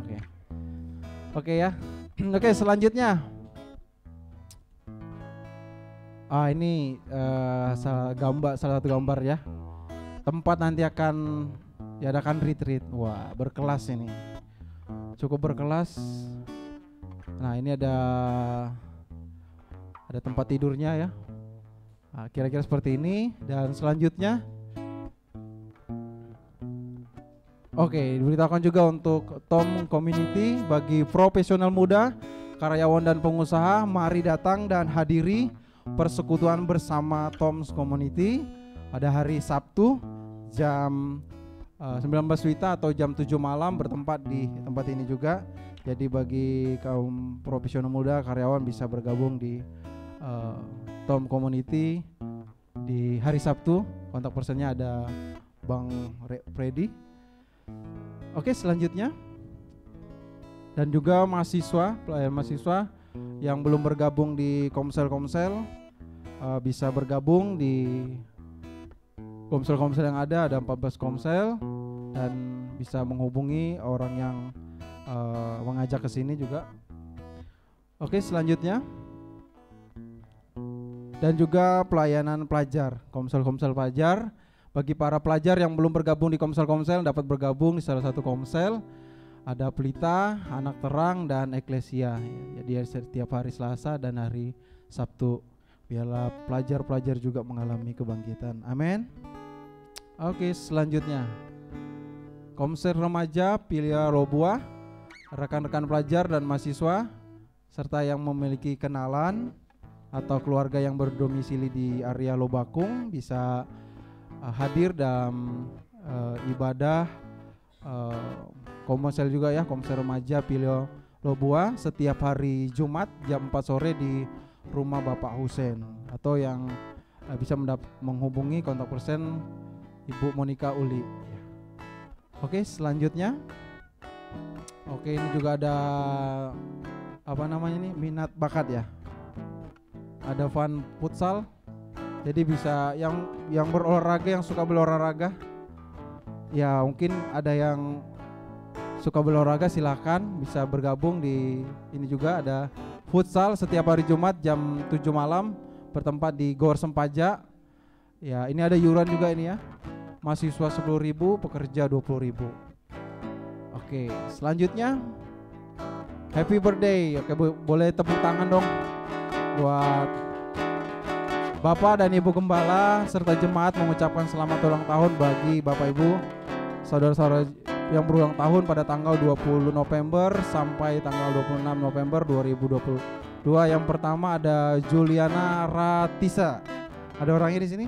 Oke ya. Oke, selanjutnya. Ini salah satu gambar ya. Tempat nanti akan diadakan retreat. Wah, berkelas ini. Cukup berkelas. Nah, ini ada tempat tidurnya ya. Nah, kira-kira seperti ini. Dan selanjutnya, oke, diberitahukan juga untuk Tom Community bagi profesional muda, karyawan dan pengusaha, mari datang dan hadiri persekutuan bersama Tom's Community pada hari Sabtu jam 19 WITA atau jam 7 malam bertempat di tempat ini juga. Jadi bagi kaum profesional muda, karyawan bisa bergabung di Tom Community di hari Sabtu. Kontak personnya ada Bang Freddy. Oke, selanjutnya. Dan juga mahasiswa, pelayan mahasiswa yang belum bergabung di komsel-komsel bisa bergabung di komsel-komsel yang ada 14 komsel, dan bisa menghubungi orang yang mengajak ke sini juga. Oke, selanjutnya dan juga pelayanan pelajar, komsel-komsel pelajar. Bagi para pelajar yang belum bergabung di komsel-komsel dapat bergabung di salah satu komsel. Ada Pelita, Anak Terang, dan Eklesia. Jadi setiap hari Selasa dan hari Sabtu. Biarlah pelajar-pelajar juga mengalami kebangkitan. Amin. Oke, selanjutnya komsel remaja Pilia Robua, rekan-rekan pelajar dan mahasiswa serta yang memiliki kenalan atau keluarga yang berdomisili di area Lobakung bisa hadir dalam ibadah komsel juga ya, komsel remaja Pilia Robua setiap hari Jumat jam 4 sore di rumah Bapak Husen, atau yang bisa menghubungi kontak person Ibu Monica Uli. Oke, selanjutnya. Oke, ini juga ada apa namanya ini, minat bakat ya. Ada fun futsal. Jadi bisa yang berolahraga, yang suka berolahraga. Ya, mungkin ada yang suka berolahraga, silakan bisa bergabung di ini juga ada futsal setiap hari Jumat jam 7 malam bertempat di Gor Sempaja. Ya, ini ada iuran juga ini ya. Mahasiswa 10.000, pekerja 20.000. Oke, selanjutnya happy birthday. Oke, boleh tepuk tangan dong buat Bapak dan Ibu Gembala serta jemaat mengucapkan selamat ulang tahun bagi Bapak Ibu saudara-saudara yang berulang tahun pada tanggal 20 November sampai tanggal 26 November 2022. Yang pertama ada Juliana Ratisa. Ada orangnya di sini?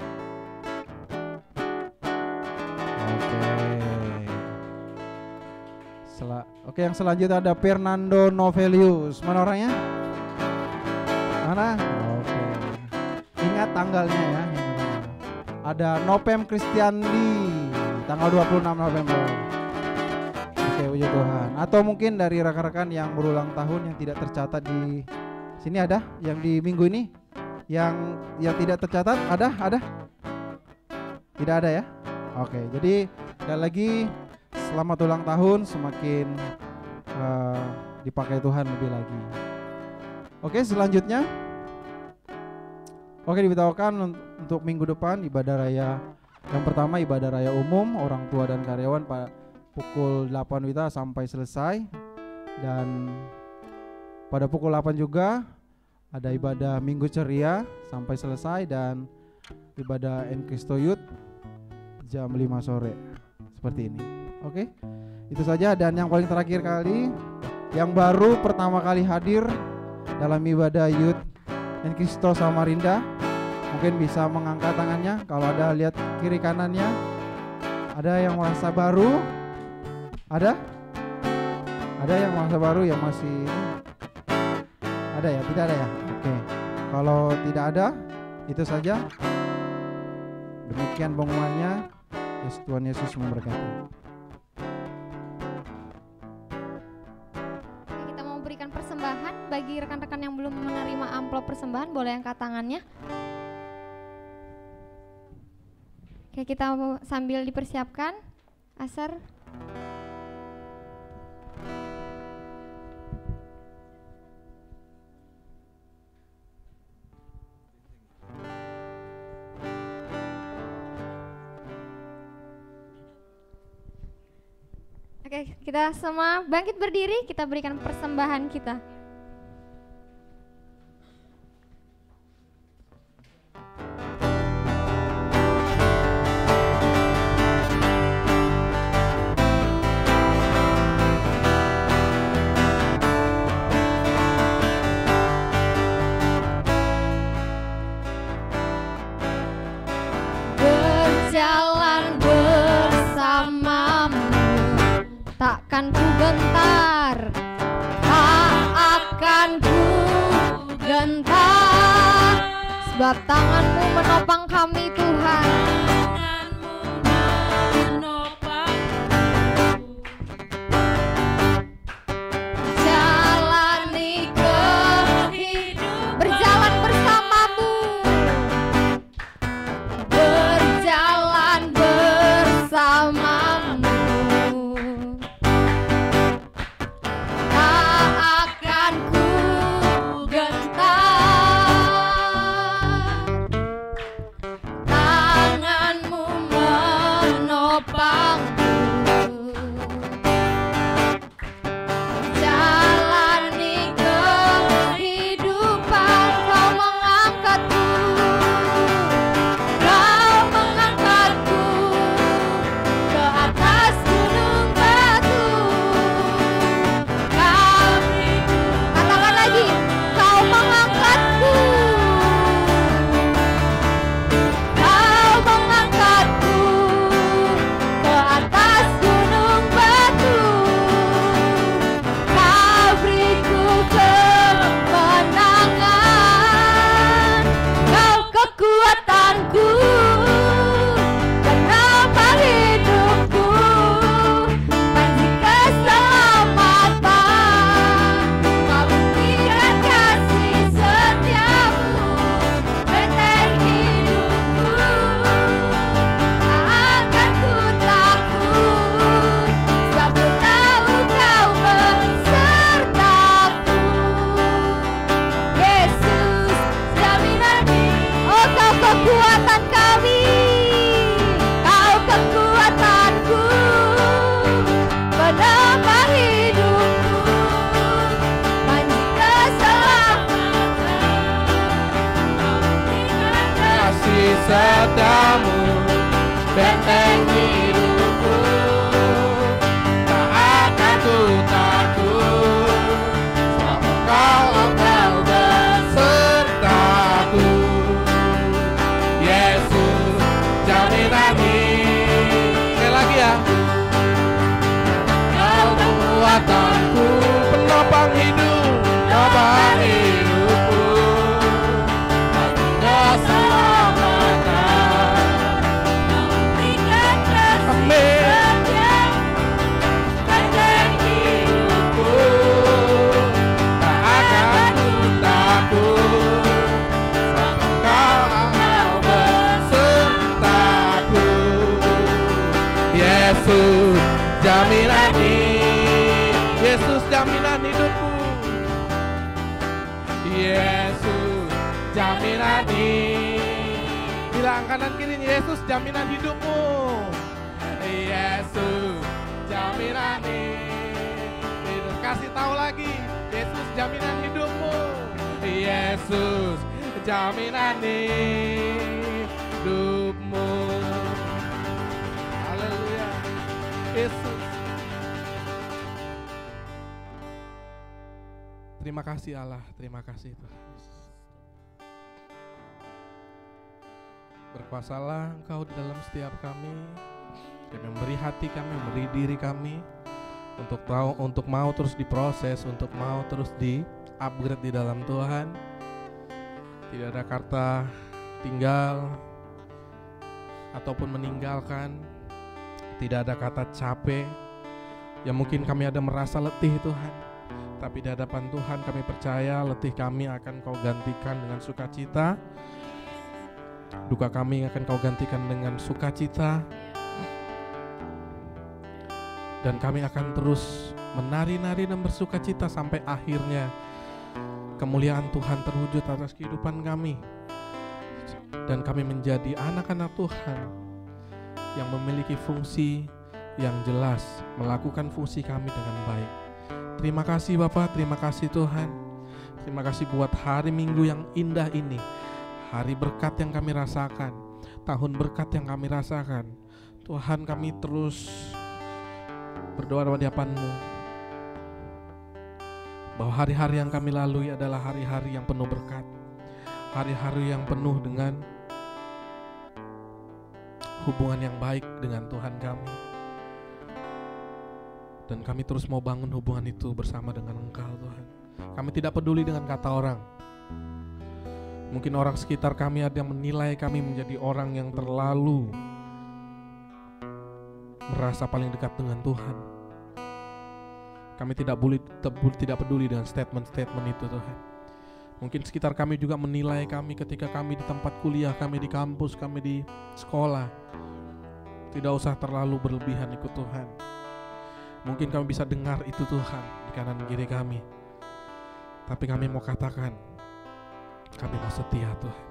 Oke, yang selanjutnya ada Fernando Novelius. Mana orangnya? Mana? Oke. Ingat tanggalnya ya. Ada Nopem Kristiandi tanggal 26 November. Oke, puji Tuhan. Atau mungkin dari rekan-rekan yang berulang tahun yang tidak tercatat di sini ada yang di minggu ini yang tidak tercatat ada? Tidak ada ya? Oke, jadi sekali lagi selamat ulang tahun, semakin dipakai Tuhan lebih lagi. Oke, selanjutnya. Oke, diberitahukan untuk minggu depan ibadah raya. Yang pertama ibadah raya umum orang tua dan karyawan pada pukul 8 WITA sampai selesai. Dan pada pukul 8 juga ada ibadah Minggu Ceria sampai selesai dan ibadah Enkisto Youth jam 5 sore. Seperti ini. Oke, itu saja. Dan yang paling terakhir kali, yang baru pertama kali hadir dalam ibadah Youth Enkisto Samarinda, mungkin bisa mengangkat tangannya. Kalau ada, lihat kiri kanannya. Ada yang merasa baru? Ada yang merasa baru yang masih ada ya? Tidak ada ya? Oke. Kalau tidak ada, itu saja. Demikian pengumumannya. Tuhan Yesus memberkati. Kita mau berikan persembahan bagi rekan-rekan yang belum menerima amplop persembahan, boleh angkat tangannya. Oke, kita mau sambil dipersiapkan. Asar. Oke, kita semua bangkit berdiri, kita berikan persembahan kita. Berjalan bersamamu, takkan ku gentar, tak akan ku gentar, sebab tanganmu menopang kami Tuhan. Jalani kehidupan, berjalan bersamamu, berjalan bersamamu. kekuatanku, penopang hidupku, keselamatan, memberikan kasih sepanjang hidupku, tak akan ku takut, Engkau besertaku. Yesus jaminan Yesus jaminan hidupku. Yesus jaminan bilang kanan kiri, Yesus jaminan hidupmu. Yesus jaminan hidup. Kasih tahu lagi, Yesus jaminan hidupmu. Yesus jaminan hidupmu. Haleluya. Yesus. Terima kasih Allah, terima kasih Tuhan. Berkuasalah Engkau di dalam setiap kami, dan memberi hati kami, memberi diri kami untuk mau terus diproses, untuk mau terus di-upgrade di dalam Tuhan. Tidak ada kata tinggal ataupun meninggalkan, tidak ada kata capek. Ya mungkin kami ada merasa letih Tuhan, tapi di hadapan Tuhan kami percaya letih kami akan Kau gantikan dengan sukacita. Duka kami akan Kau gantikan dengan sukacita. Dan kami akan terus menari-nari dan bersukacita sampai akhirnya kemuliaan Tuhan terwujud atas kehidupan kami. Dan kami menjadi anak-anak Tuhan yang memiliki fungsi yang jelas, melakukan fungsi kami dengan baik. Terima kasih Bapa, terima kasih Tuhan. Terima kasih buat hari Minggu yang indah ini, hari berkat yang kami rasakan, tahun berkat yang kami rasakan. Tuhan, kami terus berdoa di hadapan-Mu bahwa hari-hari yang kami lalui adalah hari-hari yang penuh berkat, hari-hari yang penuh dengan hubungan yang baik dengan Tuhan kami. Dan kami terus mau bangun hubungan itu bersama dengan Engkau Tuhan. Kami tidak peduli dengan kata orang. Mungkin orang sekitar kami ada yang menilai kami menjadi orang yang terlalu merasa paling dekat dengan Tuhan. Kami tidak peduli dengan statement-statement itu Tuhan. Mungkin sekitar kami juga menilai kami ketika kami di tempat kuliah, kami di kampus, kami di sekolah. Tidak usah terlalu berlebihan ikut Tuhan. Mungkin kami bisa dengar itu Tuhan di kanan kiri kami. Tapi kami mau katakan, kami mau setia Tuhan.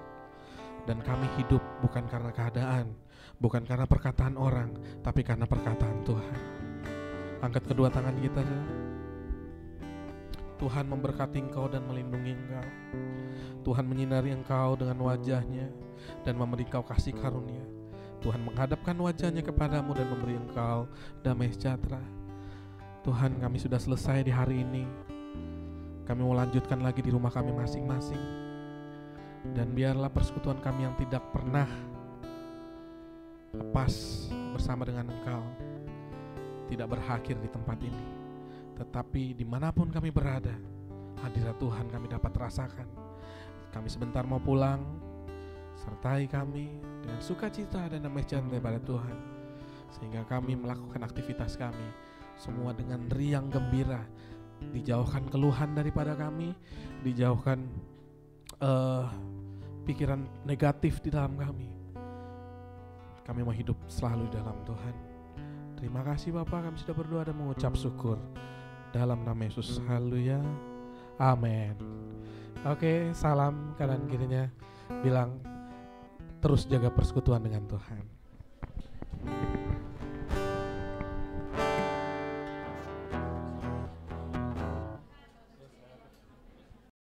Dan kami hidup bukan karena keadaan, bukan karena perkataan orang, tapi karena perkataan Tuhan. Angkat kedua tangan kita. Tuhan memberkati engkau dan melindungi engkau. Tuhan menyinari engkau dengan wajahnya dan memberi engkau kasih karunia. Tuhan menghadapkan wajahnya kepadamu dan memberi engkau damai sejahtera. Tuhan, kami sudah selesai di hari ini. Kami mau lanjutkan lagi di rumah kami masing-masing. Dan biarlah persekutuan kami yang tidak pernah lepas bersama dengan Engkau tidak berakhir di tempat ini, tetapi dimanapun kami berada, hadirat Tuhan kami dapat rasakan. Kami sebentar mau pulang, sertai kami dengan sukacita dan damai sejahtera pada Tuhan, sehingga kami melakukan aktivitas kami semua dengan riang gembira. Dijauhkan keluhan daripada kami, dijauhkan pikiran negatif di dalam kami. Kami mau hidup selalu dalam Tuhan. Terima kasih Bapak, kami sudah berdoa dan mengucap syukur dalam nama Yesus. Haleluya, amin. Oke, salam kanan kirinya, bilang terus jaga persekutuan dengan Tuhan.